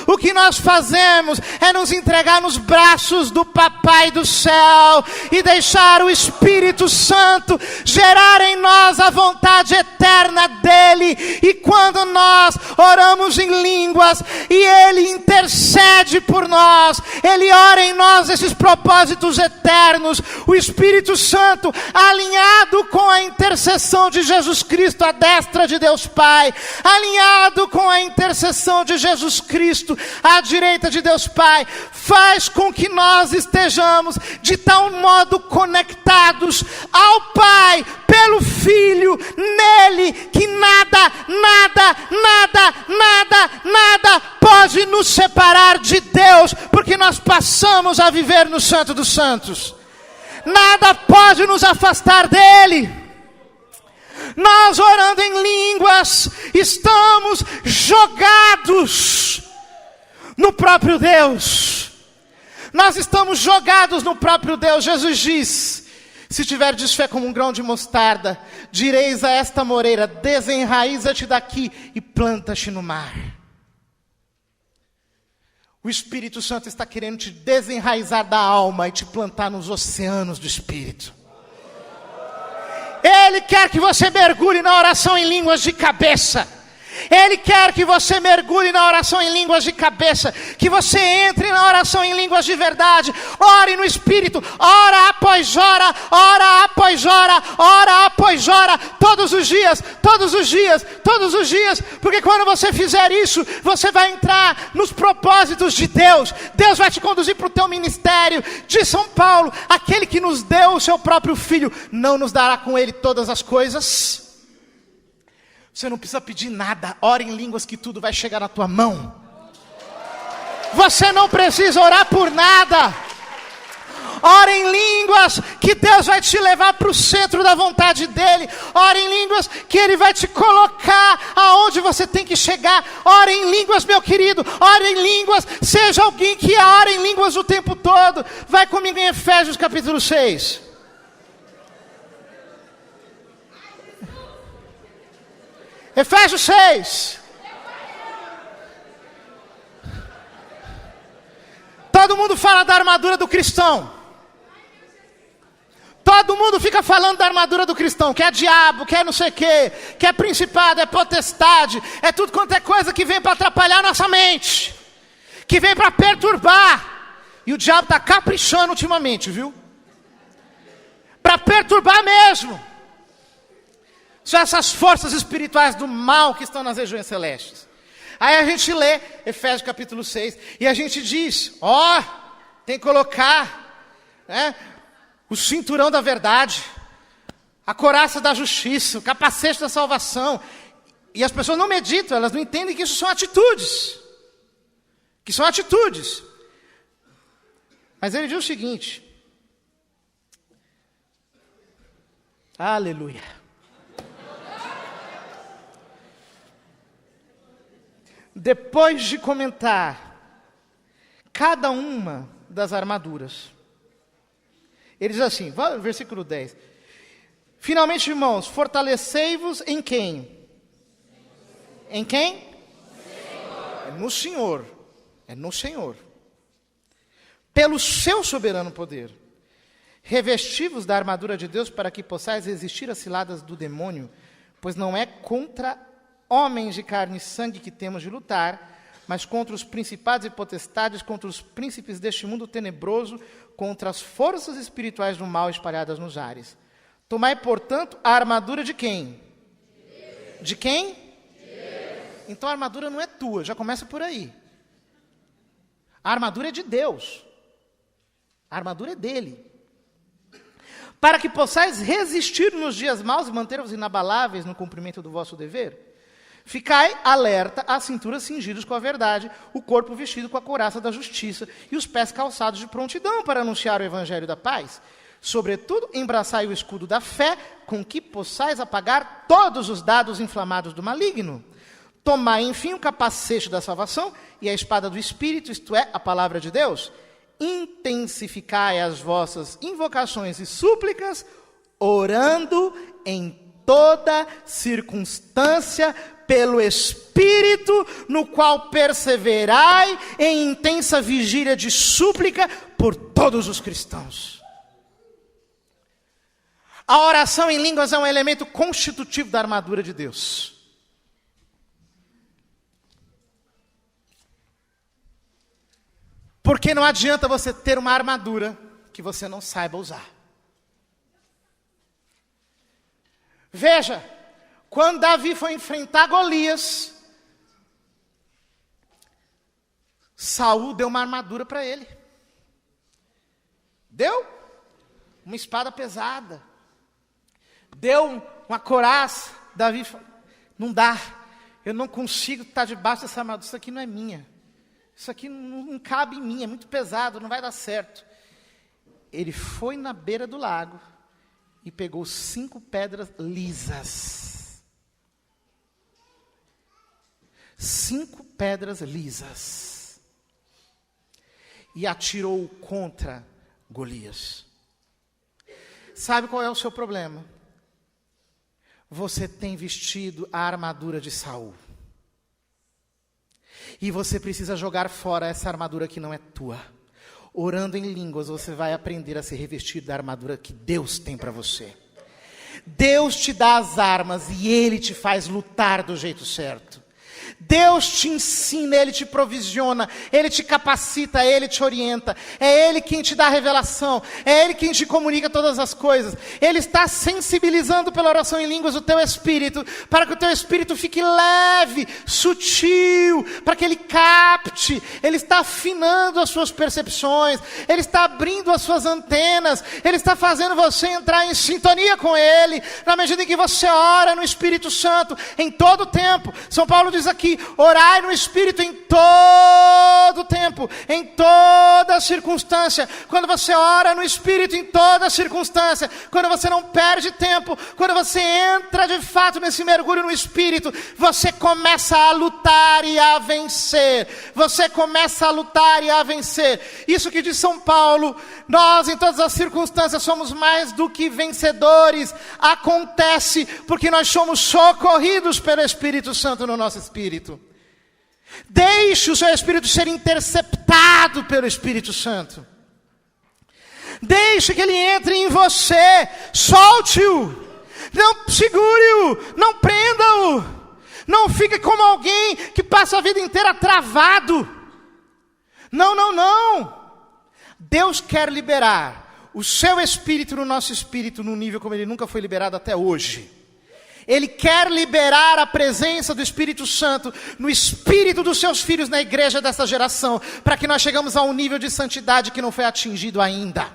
o que nós fazemos é nos entregar nos braços do Papai do céu e deixar o Espírito Santo gerar em nós a vontade eterna dele. E quando nós oramos em línguas e ele intercede por nós, ele ora em nós esses propósitos eternos, o Espírito Santo alinhado com a intercessão de Jesus Cristo à destra de Deus Pai, alinhado com a intercessão de Jesus Cristo à direita de Deus Pai, faz com que nós estejamos de tal modo conectados ao Pai, pelo Filho, nele, que nada pode nos separar de Deus, porque nós passamos a viver no Santo dos Santos. Nada pode nos afastar dele. Nós orando em línguas, estamos jogados no próprio Deus. Nós estamos jogados no próprio Deus. Jesus diz, se tiverdes fé como um grão de mostarda, direis a esta moreira, desenraiza-te daqui e planta-te no mar. O Espírito Santo está querendo te desenraizar da alma e te plantar nos oceanos do Espírito. Ele quer que você mergulhe na oração em línguas de cabeça. Ele quer que você mergulhe na oração em línguas de cabeça, que você entre na oração em línguas de verdade, ore no Espírito, ora após ora, ora após ora, ora após ora, todos os dias, porque quando você fizer isso, você vai entrar nos propósitos de Deus, Deus vai te conduzir para o teu ministério. Diz São Paulo, aquele que nos deu o seu próprio Filho, não nos dará com ele todas as coisas? Você não precisa pedir nada, ora em línguas que tudo vai chegar na tua mão. Você não precisa orar por nada. Ora em línguas, que Deus vai te levar para o centro da vontade dEle. Ora em línguas, que Ele vai te colocar aonde você tem que chegar. Ora em línguas, meu querido. Ora em línguas. Seja alguém que ora em línguas o tempo todo. Vai comigo em Efésios capítulo 6. Efésios 6. Todo mundo fala da armadura do cristão. Todo mundo fica falando da armadura do cristão, que é diabo, que é não sei o quê, que é principado, é potestade, é tudo quanto é coisa que vem para atrapalhar nossa mente, que vem para perturbar. E o diabo está caprichando ultimamente, viu? Para perturbar mesmo. São essas forças espirituais do mal que estão nas regiões celestes. Aí a gente lê Efésios capítulo 6 e a gente diz, tem que colocar, né, o cinturão da verdade, a couraça da justiça, o capacete da salvação. E as pessoas não meditam, elas não entendem que isso são atitudes. Que são atitudes. Mas ele diz o seguinte. Aleluia. Depois de comentar cada uma das armaduras, ele diz assim, versículo 10. Finalmente, irmãos, fortalecei-vos em quem? Em quem? É no Senhor. É no Senhor. Pelo seu soberano poder. Revesti-vos da armadura de Deus para que possais resistir às ciladas do demônio, pois não é contra homens de carne e sangue que temos de lutar, mas contra os principados e potestades, contra os príncipes deste mundo tenebroso, contra as forças espirituais do mal espalhadas nos ares. Tomai, portanto, a armadura de quem? De quem? Então a armadura não é tua, já começa por aí. A armadura é de Deus. A armadura é dele. Para que possais resistir nos dias maus e manter-vos inabaláveis no cumprimento do vosso dever. Ficai alerta, a cintura cingidos com a verdade, o corpo vestido com a couraça da justiça e os pés calçados de prontidão para anunciar o evangelho da paz. Sobretudo, embraçai o escudo da fé, com que possais apagar todos os dados inflamados do maligno. Tomai, enfim, o capacete da salvação e a espada do Espírito, isto é, a palavra de Deus. Intensificai as vossas invocações e súplicas, orando em toda circunstância, pelo Espírito, no qual perseverai em intensa vigília de súplica por todos os cristãos. A oração em línguas é um elemento constitutivo da armadura de Deus. Porque não adianta você ter uma armadura que você não saiba usar. Veja, quando Davi foi enfrentar Golias, Saul deu uma armadura para ele. Deu uma espada pesada. Deu uma couraça. Davi falou, não dá, eu não consigo estar debaixo dessa armadura, isso aqui não é minha. Isso aqui não cabe em mim, é muito pesado, não vai dar certo. Ele foi na beira do lago e pegou 5 pedras lisas. 5 pedras lisas. E atirou contra Golias. Sabe qual é o seu problema? Você tem vestido a armadura de Saul. E você precisa jogar fora essa armadura que não é tua. Orando em línguas, você vai aprender a se revestir da armadura que Deus tem para você. Deus te dá as armas e Ele te faz lutar do jeito certo. Deus te ensina, Ele te provisiona, Ele te capacita, Ele te orienta. É Ele quem te dá a revelação, é Ele quem te comunica todas as coisas. Ele está sensibilizando pela oração em línguas o teu espírito, para que o teu espírito fique leve, sutil, para que ele capte. Ele está afinando as suas percepções, Ele está abrindo as suas antenas, Ele está fazendo você entrar em sintonia com Ele, na medida em que você ora no Espírito Santo, em todo o tempo. São Paulo diz aqui, aqui, orai no Espírito em todo tempo, em toda circunstância. Quando você ora no Espírito em toda circunstância, quando você não perde tempo, quando você entra de fato nesse mergulho no Espírito, você começa a lutar e a vencer. Você começa a lutar e a vencer. Isso que diz São Paulo, nós em todas as circunstâncias somos mais do que vencedores. Acontece porque nós somos socorridos pelo Espírito Santo no nosso espírito. Deixe o seu espírito ser interceptado pelo Espírito Santo. Deixe que ele entre em você. Solte-o. Não segure-o. Não prenda-o. Não fique como alguém que passa a vida inteira travado. Não, não, não. Deus quer liberar o seu espírito no nosso espírito num nível como ele nunca foi liberado até hoje. Ele quer liberar a presença do Espírito Santo no espírito dos seus filhos na igreja dessa geração, para que nós chegamos a um nível de santidade que não foi atingido ainda.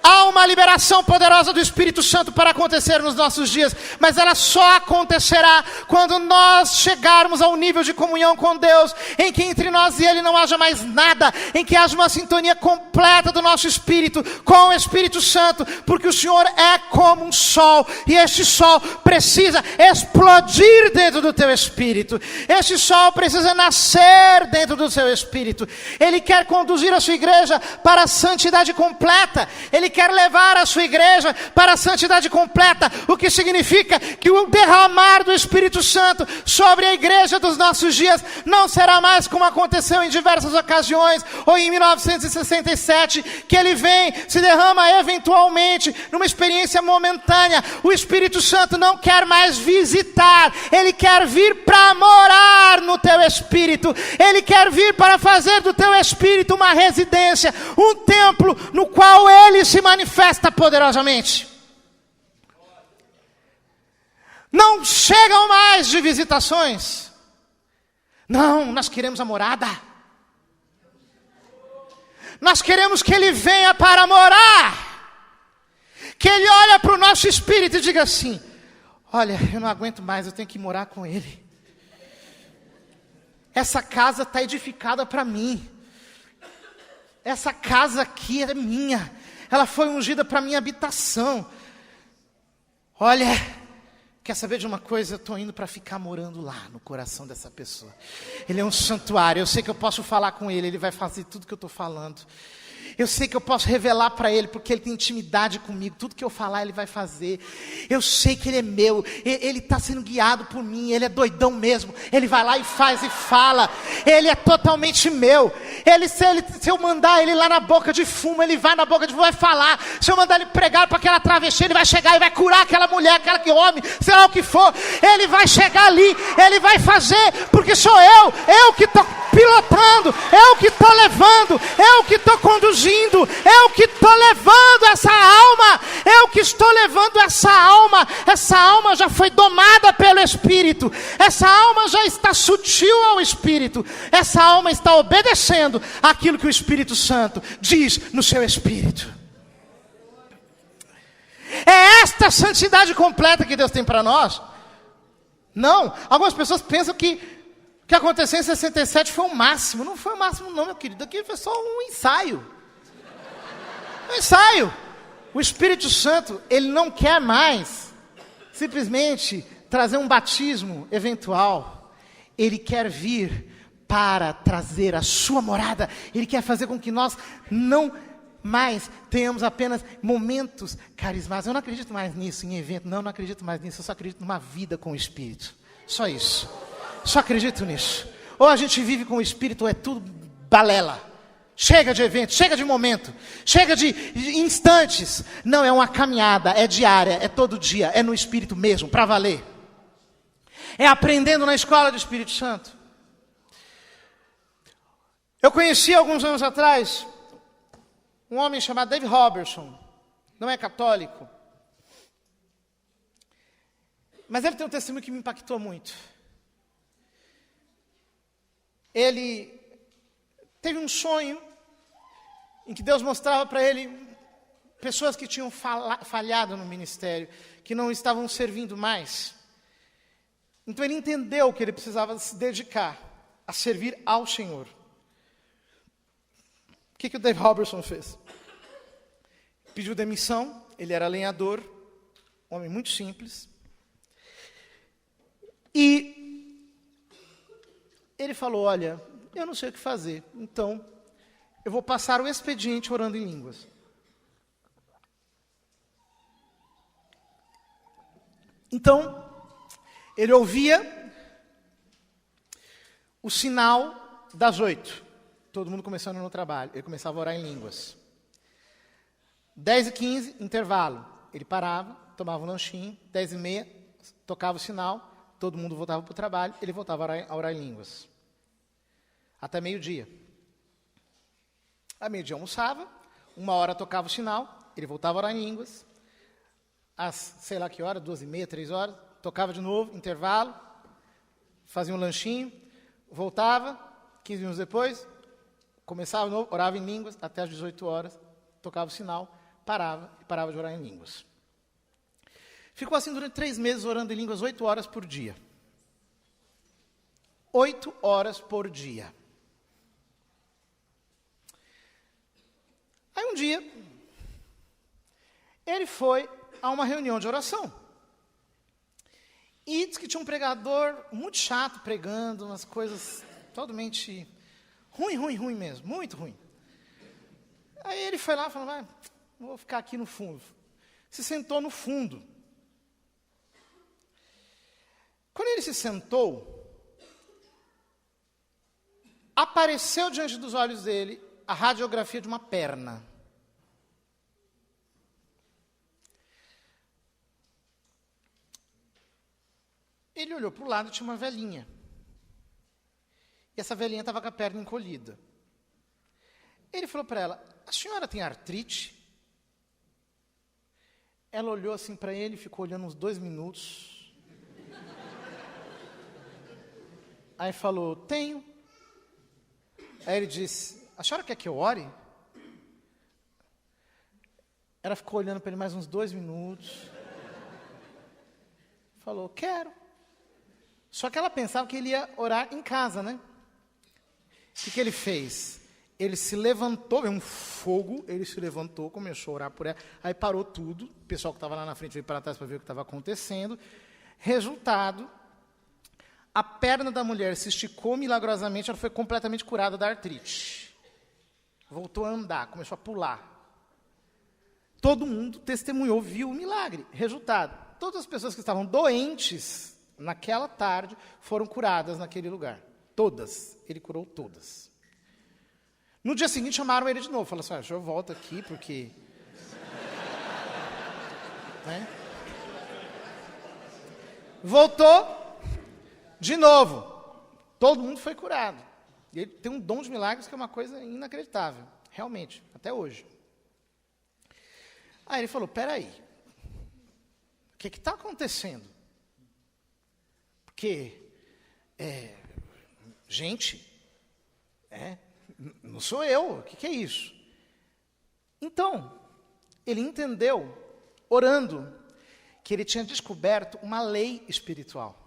Há uma liberação poderosa do Espírito Santo para acontecer nos nossos dias, mas ela só acontecerá quando nós chegarmos ao nível de comunhão com Deus, em que entre nós e Ele não haja mais nada, em que haja uma sintonia completa do nosso espírito com o Espírito Santo, porque o Senhor é como um sol, e este sol precisa explodir dentro do teu espírito, este sol precisa nascer dentro do seu espírito. Ele quer conduzir a sua igreja para a santidade completa, Ele quer levar a sua igreja para a santidade completa, o que significa que o derramar do Espírito Santo sobre a igreja dos nossos dias não será mais como aconteceu em diversas ocasiões, ou em 1967, que ele vem, se derrama eventualmente, numa experiência momentânea. O Espírito Santo não quer mais visitar, ele quer vir para morar no teu espírito, ele quer vir para fazer do teu espírito uma residência, um templo no qual ele se manifesta poderosamente. Não chegam mais de visitações. Não, nós queremos a morada. Nós queremos que Ele venha para morar. Que Ele olhe para o nosso espírito e diga assim: olha, eu não aguento mais, eu tenho que morar com Ele. Essa casa está edificada para mim. Essa casa aqui é minha. Ela foi ungida para minha habitação. Olha, quer saber de uma coisa? Eu estou indo para ficar morando lá, no coração dessa pessoa. Ele é um santuário, eu sei que eu posso falar com ele, ele vai fazer tudo que eu estou falando. Eu sei que eu posso revelar para ele, porque ele tem intimidade comigo. Tudo que eu falar, ele vai fazer. Eu sei que ele é meu. Ele está sendo guiado por mim. Ele é doidão mesmo. Ele vai lá e faz e fala. Ele é totalmente meu. Se eu mandar ele lá na boca de fumo, ele vai na boca de fumo e vai falar. Se eu mandar ele pregar para aquela travesti, ele vai chegar e vai curar aquela mulher, aquele homem, sei lá o que for. Ele vai chegar ali. Ele vai fazer, porque sou eu que estou pilotando, eu que estou levando, eu que estou conduzindo, eu que estou levando essa alma, eu que estou levando essa alma já foi domada pelo Espírito, essa alma já está sutil ao Espírito, essa alma está obedecendo aquilo que o Espírito Santo diz no seu Espírito. É esta santidade completa que Deus tem para nós? Não, algumas pessoas pensam que o que aconteceu em 67 foi o máximo. Não foi o máximo não, meu querido. Aqui foi só um ensaio. Um ensaio. O Espírito Santo, ele não quer mais simplesmente trazer um batismo eventual. Ele quer vir para trazer a sua morada. Ele quer fazer com que nós não mais tenhamos apenas momentos carismáticos. Eu não acredito mais nisso, em evento. Não acredito mais nisso. Eu só acredito numa vida com o Espírito. Só isso. Só acredito nisso. Ou a gente vive com o Espírito, ou é tudo balela. Chega de evento, chega de momento, chega de instantes. Não, é uma caminhada, é diária, é todo dia, é no Espírito mesmo, para valer. É aprendendo na escola do Espírito Santo. Eu conheci alguns anos atrás um homem chamado Dave Robertson. Não é católico, mas ele tem um testemunho que me impactou muito. Ele teve um sonho em que Deus mostrava para ele pessoas que tinham falhado no ministério, que não estavam servindo mais. Então ele entendeu que ele precisava se dedicar a servir ao Senhor. O que o Dave Robertson fez? Pediu demissão, ele era lenhador, homem muito simples. E ele falou, olha, eu não sei o que fazer, então eu vou passar o expediente orando em línguas. Então, ele ouvia o sinal das 8. Todo mundo começando no trabalho. Ele começava a orar em línguas. 10h15, intervalo. Ele parava, tomava um lanchinho. 10h30, tocava o sinal. Todo mundo voltava para o trabalho. Ele voltava a orar em línguas. Até meio-dia. A meio-dia almoçava. 1h tocava o sinal. Ele voltava a orar em línguas. Às, sei lá que hora, 2h30, 3h, tocava de novo, intervalo. Fazia um lanchinho. Voltava. 15 minutos depois, começava de novo, orava em línguas, até às 18h, tocava o sinal, parava e parava de orar em línguas. Ficou assim durante 3 meses, orando em línguas 8 horas por dia. 8 horas por dia. Aí um dia, ele foi a uma reunião de oração. E disse que tinha um pregador muito chato pregando, umas coisas totalmente ruim mesmo, muito ruim. Aí ele foi lá e falou, vou ficar aqui no fundo. Se sentou no fundo. Quando ele se sentou, apareceu diante dos olhos dele a radiografia de uma perna. Ele olhou para o lado e tinha uma velhinha. E essa velhinha estava com a perna encolhida. Ele falou para ela, a senhora tem artrite? Ela olhou assim para ele, ficou olhando uns 2 minutos. Aí falou, tenho. Aí ele disse, a senhora quer que eu ore? Ela ficou olhando para ele mais uns 2 minutos. Falou, quero. Só que ela pensava que ele ia orar em casa, né? O que ele fez? Ele se levantou, veio um fogo, ele se levantou, começou a orar por ela, aí parou tudo, o pessoal que estava lá na frente veio para trás para ver o que estava acontecendo. Resultado, a perna da mulher se esticou milagrosamente, ela foi completamente curada da artrite. Voltou a andar, começou a pular. Todo mundo testemunhou, viu o milagre. Resultado, todas as pessoas que estavam doentes naquela tarde foram curadas naquele lugar. Todas. Ele curou todas. No dia seguinte chamaram ele de novo. Falaram assim, o senhor volta aqui porque... né? Voltou de novo. Todo mundo foi curado. E ele tem um dom de milagres que é uma coisa inacreditável. Realmente, até hoje. Aí ele falou, peraí. O que está acontecendo? Porque, gente, não sou eu, o que é isso? Então, ele entendeu, orando, que ele tinha descoberto uma lei espiritual.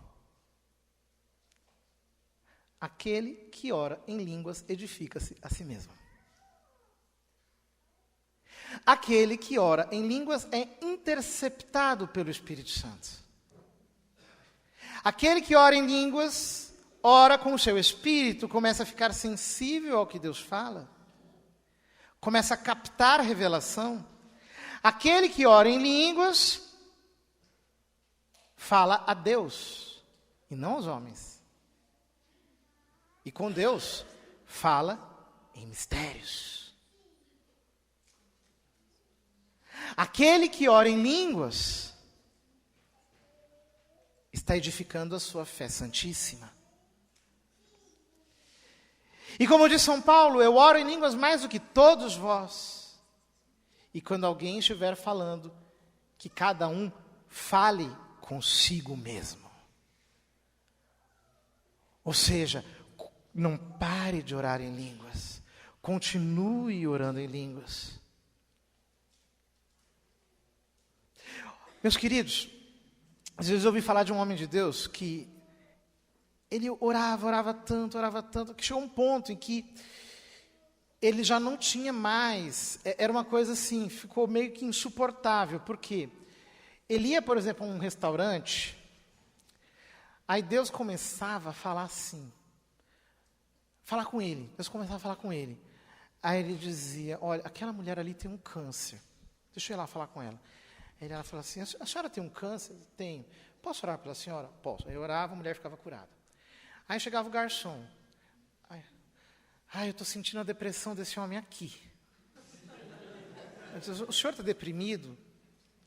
Aquele que ora em línguas edifica-se a si mesmo. Aquele que ora em línguas é interceptado pelo Espírito Santo. Aquele que ora em línguas, ora com o seu espírito, começa a ficar sensível ao que Deus fala, começa a captar a revelação. Aquele que ora em línguas, fala a Deus, e não aos homens. E com Deus, fala em mistérios. Aquele que ora em línguas, está edificando a sua fé santíssima. E como diz São Paulo, eu oro em línguas mais do que todos vós. E quando alguém estiver falando, que cada um fale consigo mesmo. Ou seja, não pare de orar em línguas. Continue orando em línguas. Meus queridos, às vezes eu ouvi falar de um homem de Deus que ele orava tanto, que chegou um ponto em que ele já não tinha mais, era uma coisa assim, ficou meio que insuportável, porque ele ia, por exemplo, a um restaurante, aí Deus começava a falar assim, Deus começava a falar com ele, aí ele dizia, olha, aquela mulher ali tem um câncer, deixa eu ir lá falar com ela. Aí ela falou assim, a senhora tem um câncer? Tenho. Posso orar pela senhora? Posso. Aí eu orava, a mulher ficava curada. Aí chegava o garçom. Eu estou sentindo a depressão desse homem aqui. Eu disse, o senhor está deprimido?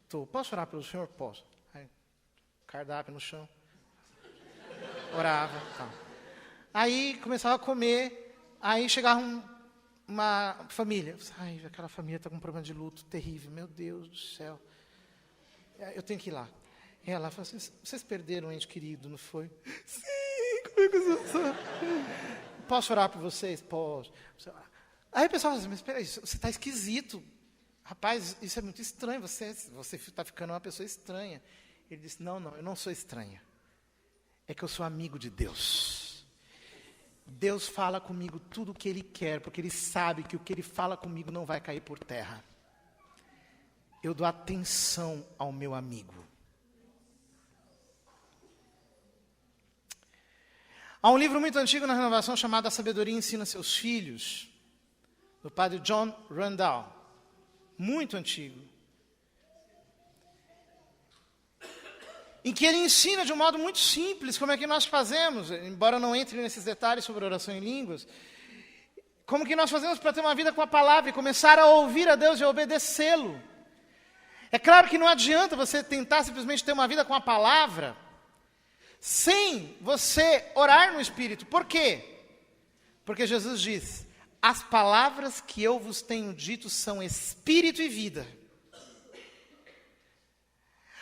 Estou. Posso orar pelo senhor? Posso. Aí, cardápio no chão. Orava. Tá. Aí começava a comer. Aí chegava uma família. Aquela família está com um problema de luto terrível. Meu Deus do céu. Eu tenho que ir lá. E ela falou assim, vocês perderam um ente querido, não foi? Sim, como é que eu sou? Posso orar por vocês? Posso. Aí o pessoal fala assim, mas espera aí, você está esquisito. Rapaz, isso é muito estranho, você está ficando uma pessoa estranha. Ele disse, não, eu não sou estranha. É que eu sou amigo de Deus. Deus fala comigo tudo o que Ele quer, porque Ele sabe que o que Ele fala comigo não vai cair por terra. Eu dou atenção ao meu amigo. Há um livro muito antigo na Renovação chamado A Sabedoria Ensina Seus Filhos, do padre John Randall. Muito antigo. Em que ele ensina de um modo muito simples como é que nós fazemos, embora não entre nesses detalhes sobre oração em línguas, como que nós fazemos para ter uma vida com a palavra e começar a ouvir a Deus e a obedecê-lo. É claro que não adianta você tentar simplesmente ter uma vida com a palavra sem você orar no Espírito. Por quê? Porque Jesus diz, as palavras que eu vos tenho dito são Espírito e vida.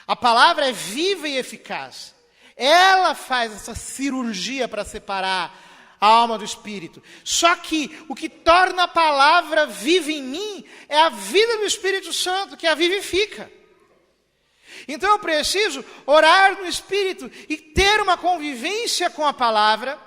A palavra é viva e eficaz. Ela faz essa cirurgia para separar a alma do Espírito. Só que o que torna a palavra viva em mim é a vida do Espírito Santo, que a vivifica. Então eu preciso orar no Espírito e ter uma convivência com a palavra.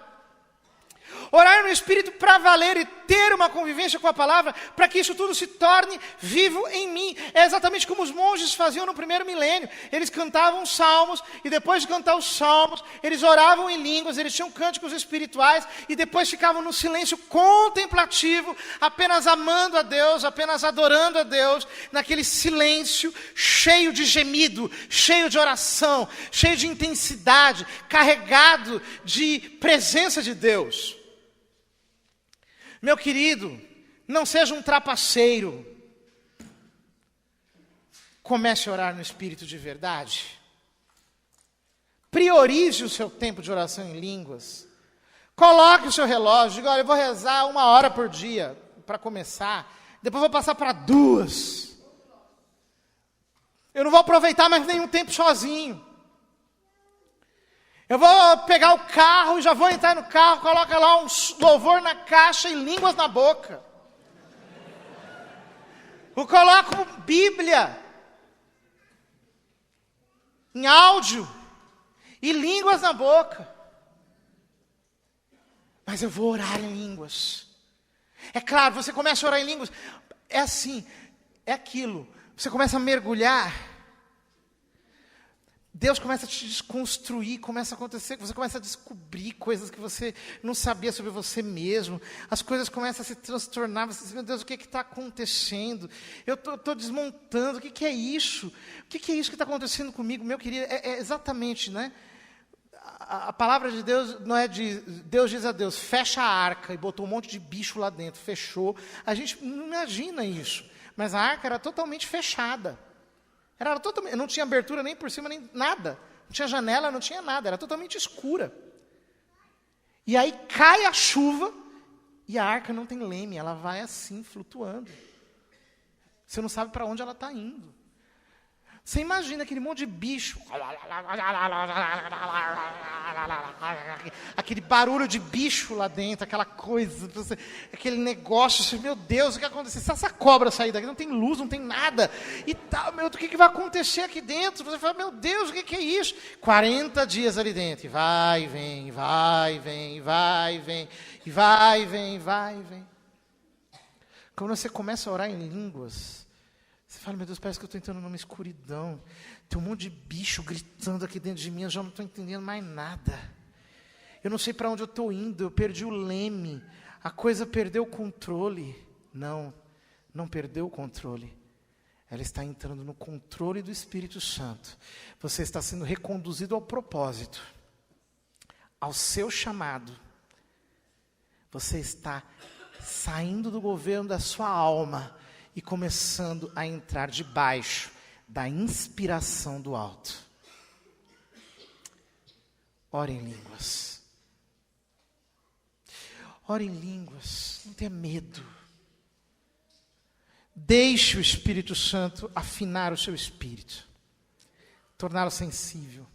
Orar no Espírito para valer e ter uma convivência com a palavra, para que isso tudo se torne vivo em mim. É exatamente como os monges faziam no primeiro milênio. Eles cantavam salmos, e depois de cantar os salmos, eles oravam em línguas, eles tinham cânticos espirituais, e depois ficavam no silêncio contemplativo, apenas amando a Deus, apenas adorando a Deus, naquele silêncio cheio de gemido, cheio de oração, cheio de intensidade, carregado de presença de Deus. Meu querido, não seja um trapaceiro. Comece a orar no Espírito de verdade. Priorize o seu tempo de oração em línguas. Coloque o seu relógio. Diga, olha, eu vou rezar 1 hora por dia para começar. Depois vou passar para 2. Eu não vou aproveitar mais nenhum tempo sozinho. Eu vou pegar o carro e já vou entrar no carro, coloca lá um louvor na caixa e línguas na boca. Eu coloco Bíblia em áudio e línguas na boca. Mas eu vou orar em línguas. É claro, você começa a orar em línguas, é assim, é aquilo. Você começa a mergulhar. Deus começa a te desconstruir, começa a acontecer, você começa a descobrir coisas que você não sabia sobre você mesmo, as coisas começam a se transtornar, você diz, meu Deus, o que está acontecendo? Eu estou desmontando, o que é isso? O que é isso que está acontecendo comigo? Meu querido, é exatamente, né? A palavra de Deus não é de... Deus diz a Deus, fecha a arca, e botou um monte de bicho lá dentro, fechou. A gente não imagina isso, mas a arca era totalmente fechada. Era totalmente, não tinha abertura nem por cima, nem nada. Não tinha janela, não tinha nada. Era totalmente escura. E aí cai a chuva e a arca não tem leme. Ela vai assim, flutuando. Você não sabe para onde ela está indo. Você imagina aquele monte de bicho, aquele barulho de bicho lá dentro, aquela coisa, aquele negócio, meu Deus, o que aconteceu? Se essa cobra sair daqui, não tem luz, não tem nada, e tal, meu, o que vai acontecer aqui dentro? Você fala, meu Deus, o que é isso? 40 dias ali dentro, e vai, vem, vai, vem, vai, vem, e vai, vem, vai, vem. Quando você começa a orar em línguas, você fala, meu Deus, parece que eu estou entrando numa escuridão. Tem um monte de bicho gritando aqui dentro de mim, eu já não estou entendendo mais nada. Eu não sei para onde eu estou indo, eu perdi o leme. A coisa perdeu o controle. Não, não perdeu o controle. Ela está entrando no controle do Espírito Santo. Você está sendo reconduzido ao propósito, ao seu chamado. Você está saindo do governo da sua alma e começando a entrar debaixo da inspiração do alto. Ore em línguas. Ore em línguas. Não tenha medo. Deixe o Espírito Santo afinar o seu espírito. Torná-lo sensível.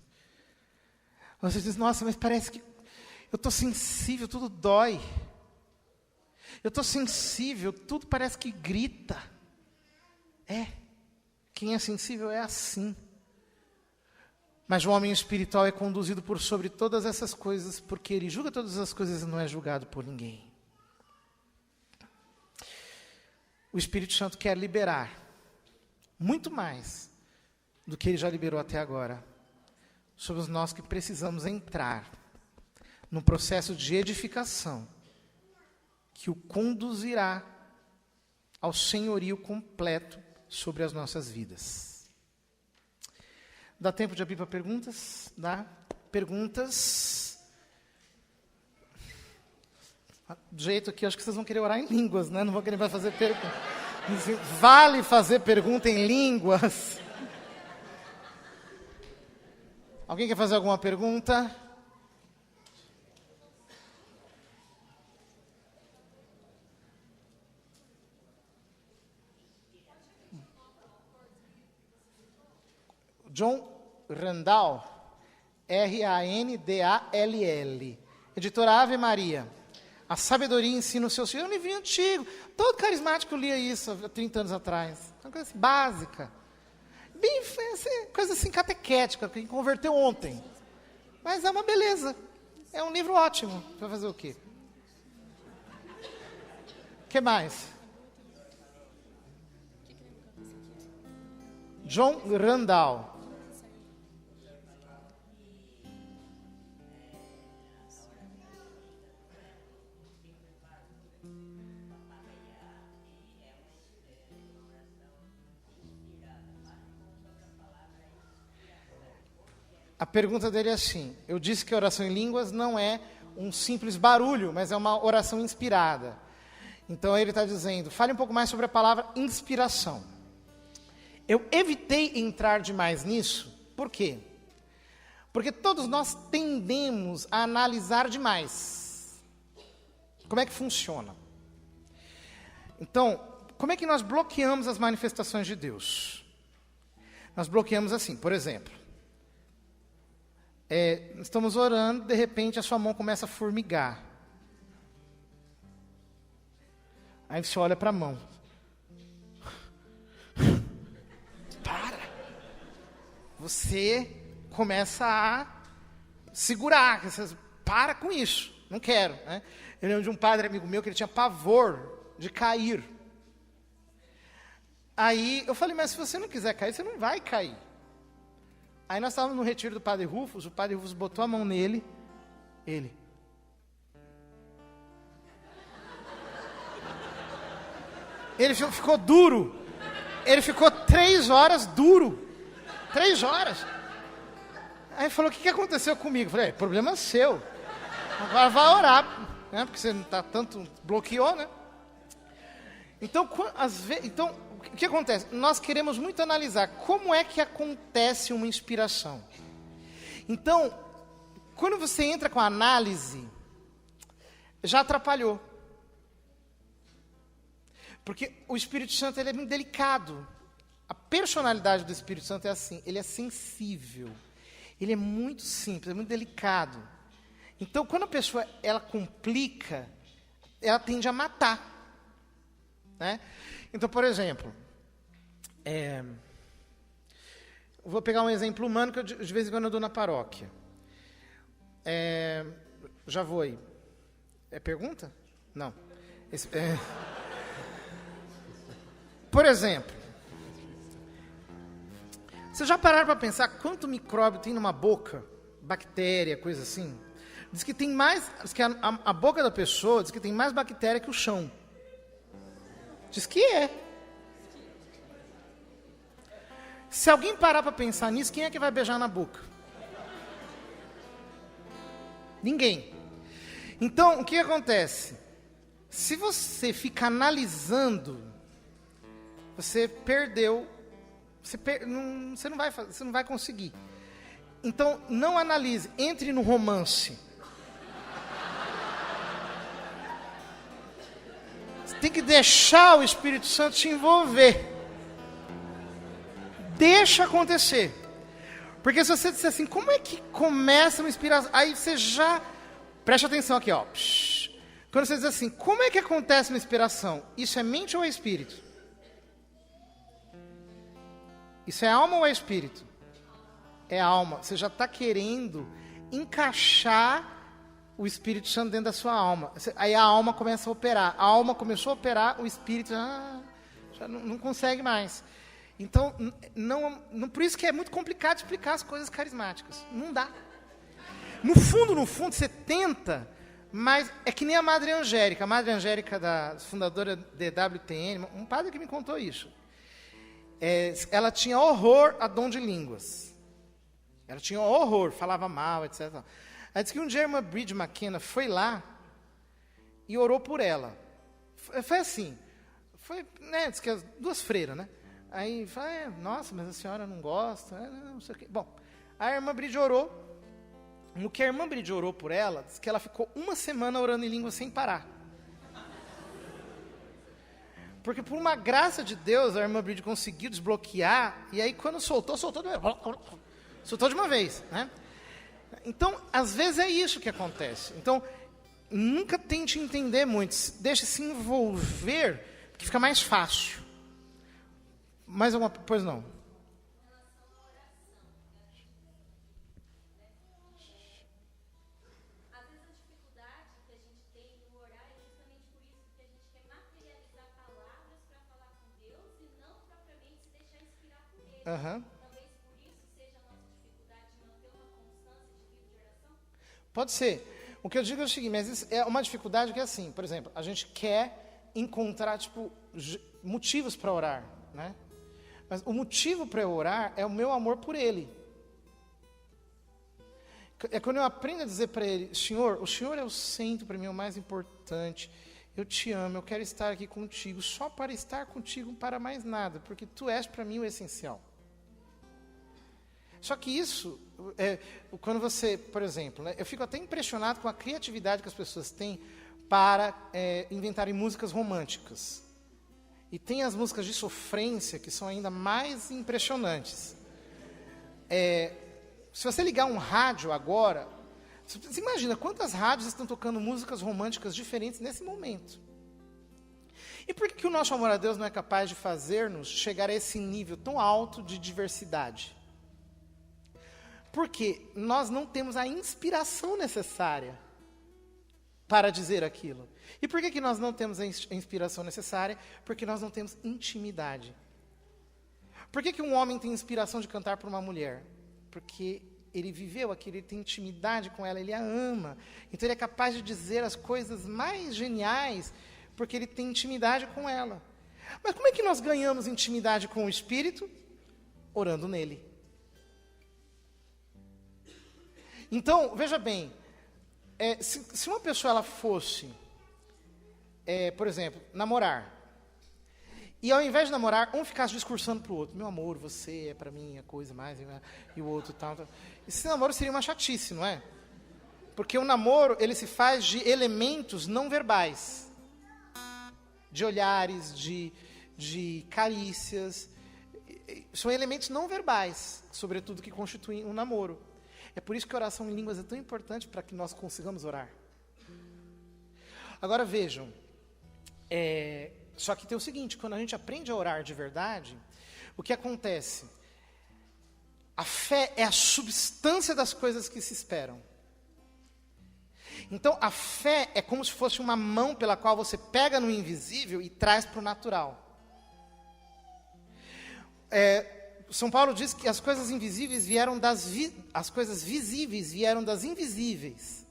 Você diz, nossa, mas parece que eu estou sensível, tudo dói. Eu estou sensível, tudo parece que grita. Quem é sensível é assim. Mas o homem espiritual é conduzido por sobre todas essas coisas, porque ele julga todas as coisas e não é julgado por ninguém. O Espírito Santo quer liberar muito mais do que ele já liberou até agora. Somos nós que precisamos entrar num processo de edificação que o conduzirá ao senhorio completo sobre as nossas vidas. Dá tempo de abrir para perguntas? Dá? Perguntas? Do jeito aqui, acho que vocês vão querer orar em línguas, né? Não vão querer mais fazer perguntas. Vale fazer pergunta em línguas? Alguém quer fazer alguma pergunta? John Randall, Randall, editora Ave Maria. A sabedoria ensina o seu filho. É um livrinho antigo. Todo carismático lia isso há 30 anos atrás. Uma coisa assim, básica. Bem, coisa assim, catequética, que converteu ontem. Mas é uma beleza. É um livro ótimo. Vai fazer o quê? O que mais? John Randall. A pergunta dele é assim, eu disse que a oração em línguas não é um simples barulho, mas é uma oração inspirada. Então ele está dizendo, fale um pouco mais sobre a palavra inspiração. Eu evitei entrar demais nisso, por quê? Porque todos nós tendemos a analisar demais. Como é que funciona? Então, como é que nós bloqueamos as manifestações de Deus? Nós bloqueamos assim, por exemplo, estamos orando, de repente a sua mão começa a formigar. Aí você olha para a mão. Para! Você começa a segurar. Você, para com isso, não quero. Né? Eu lembro de um padre amigo meu que ele tinha pavor de cair. Aí eu falei, mas se você não quiser cair, você não vai cair. Aí nós estávamos no retiro do Padre Rufus, o Padre Rufus botou a mão nele, ele ficou duro, ele ficou 3 horas duro, 3 horas. Aí falou, o que aconteceu comigo? Eu falei, problema seu, agora vai orar, né? Porque você não está tanto, bloqueou, né? Então, o que acontece? Nós queremos muito analisar como é que acontece uma inspiração. Então, quando você entra com a análise, já atrapalhou. Porque o Espírito Santo ele é muito delicado. personalidade do Espírito Santo é assim, ele é sensível, ele é muito simples, é muito delicado. Então, quando a pessoa ela complica, ela tende a matar. Né? Então, por exemplo, vou pegar um exemplo humano que eu, de vez em quando eu dou na paróquia. Já vou aí. É pergunta? Não. Por exemplo, vocês já pararam para pensar quanto micróbio tem numa boca? Bactéria, coisa assim? Diz que tem mais, diz que a boca da pessoa diz que tem mais bactéria que o chão. Diz que é. Se alguém parar para pensar nisso, quem é que vai beijar na boca? Ninguém. Então, o que acontece? Se você fica analisando, você perdeu, você não vai conseguir. Então, não analise, entre no romance. Você tem que deixar o Espírito Santo te envolver. Deixa acontecer. Porque se você disser assim, como é que começa uma inspiração? Aí você já... Preste atenção aqui, ó. Quando você diz assim, como é que acontece uma inspiração? Isso é mente ou é espírito? Isso é alma ou é espírito? É alma. Você já está querendo encaixar o Espírito Santo dentro da sua alma. Aí a alma começa a operar. A alma começou a operar, o espírito já não consegue mais. Então, por isso que é muito complicado explicar as coisas carismáticas. Não dá. No fundo, você tenta, mas é que nem a Madre Angélica. A Madre Angélica, fundadora da EWTN, um padre que me contou isso. Ela tinha horror a dom de línguas. Ela tinha horror, falava mal, etc. Aí diz que um dia a irmã Bridget McKenna foi lá e orou por ela. Foi assim, diz que as duas freiras, né? Aí, nossa, mas a senhora não gosta, não sei o quê. Bom, a irmã Bridget orou. No que a irmã Bridget orou por ela, diz que ela ficou 1 semana orando em língua sem parar. Porque por uma graça de Deus, a irmã Bridget conseguiu desbloquear, e aí quando soltou de uma vez. Né? Então, às vezes é isso que acontece. Então, nunca tente entender muito, deixe se envolver, que fica mais fácil. Mais alguma coisa? Pois não. Uhum. Talvez por isso seja a nossa dificuldade de manter uma constância de vida de oração? Pode ser. O que eu digo é o seguinte, mas isso é uma dificuldade que é assim, por exemplo, a gente quer encontrar motivos para orar, né? Mas o motivo para eu orar é o meu amor por Ele. É quando eu aprendo a dizer para Ele, Senhor, o Senhor é o centro para mim, é o mais importante. Eu te amo, eu quero estar aqui contigo, só para estar contigo, para mais nada, porque Tu és para mim o essencial. Só que isso, quando você, por exemplo, né, eu fico até impressionado com a criatividade que as pessoas têm para inventarem músicas românticas. E tem as músicas de sofrência que são ainda mais impressionantes. Se você ligar um rádio agora, você imagina quantas rádios estão tocando músicas românticas diferentes nesse momento. E por que o nosso amor a Deus não é capaz de fazer-nos chegar a esse nível tão alto de diversidade? Porque nós não temos a inspiração necessária para dizer aquilo. E por que nós não temos a inspiração necessária? Porque nós não temos intimidade. Por que um homem tem inspiração de cantar para uma mulher? Porque ele viveu aquilo, ele tem intimidade com ela, ele a ama. Então ele é capaz de dizer as coisas mais geniais, porque ele tem intimidade com ela. Mas como é que nós ganhamos intimidade com o Espírito? Orando nele. Então, veja bem, se uma pessoa ela fosse, por exemplo, namorar, e ao invés de namorar, um ficasse discursando para o outro, meu amor, você é para mim a coisa mais, e o outro tal. Esse namoro seria uma chatice, não é? Porque o namoro, ele se faz de elementos não verbais, de olhares, de carícias. são elementos não verbais, sobretudo, que constituem um namoro. É por isso que a oração em línguas é tão importante para que nós consigamos orar. Agora vejam, só que tem o seguinte, quando a gente aprende a orar de verdade, o que acontece? A fé é a substância das coisas que se esperam. Então, a fé é como se fosse uma mão pela qual você pega no invisível e traz para o natural. São Paulo diz que as coisas invisíveis vieram as coisas visíveis vieram das invisíveis.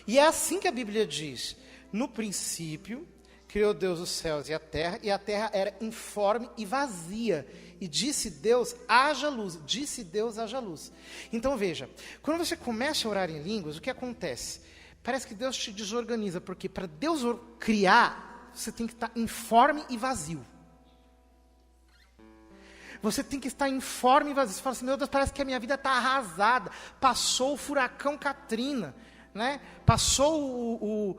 E é assim que a Bíblia diz: no princípio, criou Deus os céus e a terra era informe e vazia. E disse Deus, haja luz. Disse Deus, haja luz. Então veja, quando você começa a orar em línguas, o que acontece? Parece que Deus te desorganiza, porque para Deus criar, você tem que estar informe e vazio. Você tem que estar informe e vazio. Você fala assim, meu Deus, parece que a minha vida está arrasada. Passou o furacão Katrina, né? Passou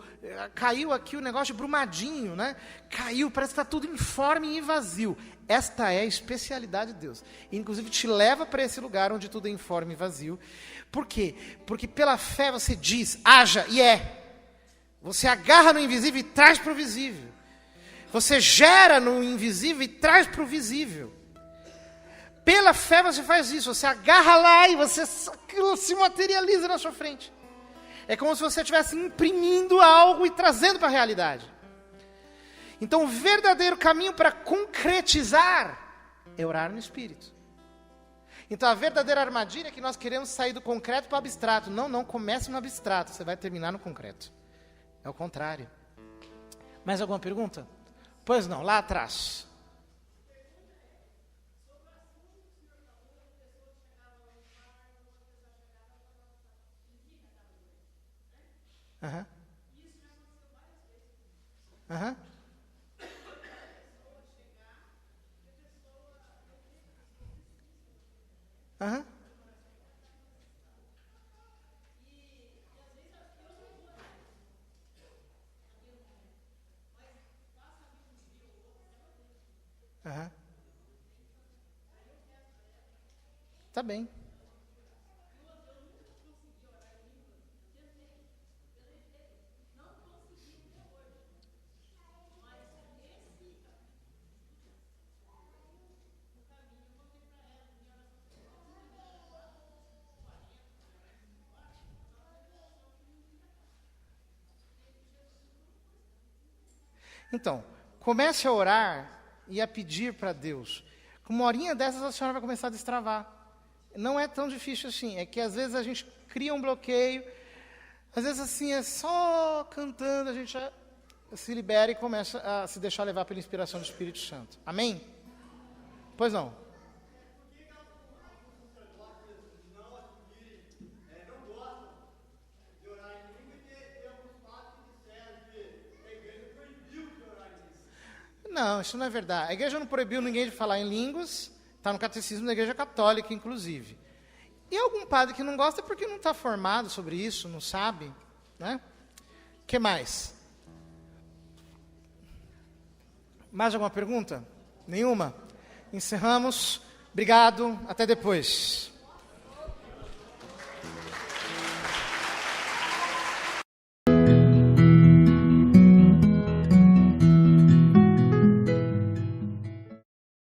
caiu aqui o negócio de Brumadinho, né? Caiu, parece que está tudo informe e vazio. Esta é a especialidade de Deus. E, inclusive, te leva para esse lugar onde tudo é informe e vazio. Por quê? Porque pela fé você diz, haja e é. Você agarra no invisível e traz para o visível. Você gera no invisível e traz para o visível. Pela fé você faz isso. Você agarra lá e aquilo se materializa na sua frente. É como se você estivesse imprimindo algo e trazendo para a realidade. Então, o verdadeiro caminho para concretizar é orar no Espírito. Então, a verdadeira armadilha é que nós queremos sair do concreto para o abstrato. Não, comece no abstrato, você vai terminar no concreto. É o contrário. Mais alguma pergunta? Pois não, lá atrás. Aham. Aham. Aham. Aham. Tá bem. Então, comece a orar e a pedir para Deus. Com uma horinha dessas a senhora vai começar a destravar. Não é tão difícil assim. É que às vezes a gente cria um bloqueio. Às vezes assim, é só cantando, a gente já se libera e começa a se deixar levar pela inspiração do Espírito Santo. Amém? Pois não. Não, isso não é verdade. A igreja não proibiu ninguém de falar em línguas, está no catecismo da igreja católica, inclusive. E algum padre que não gosta é porque não está formado sobre isso, não sabe, né? O que mais? Mais alguma pergunta? Nenhuma? Encerramos. Obrigado, até depois.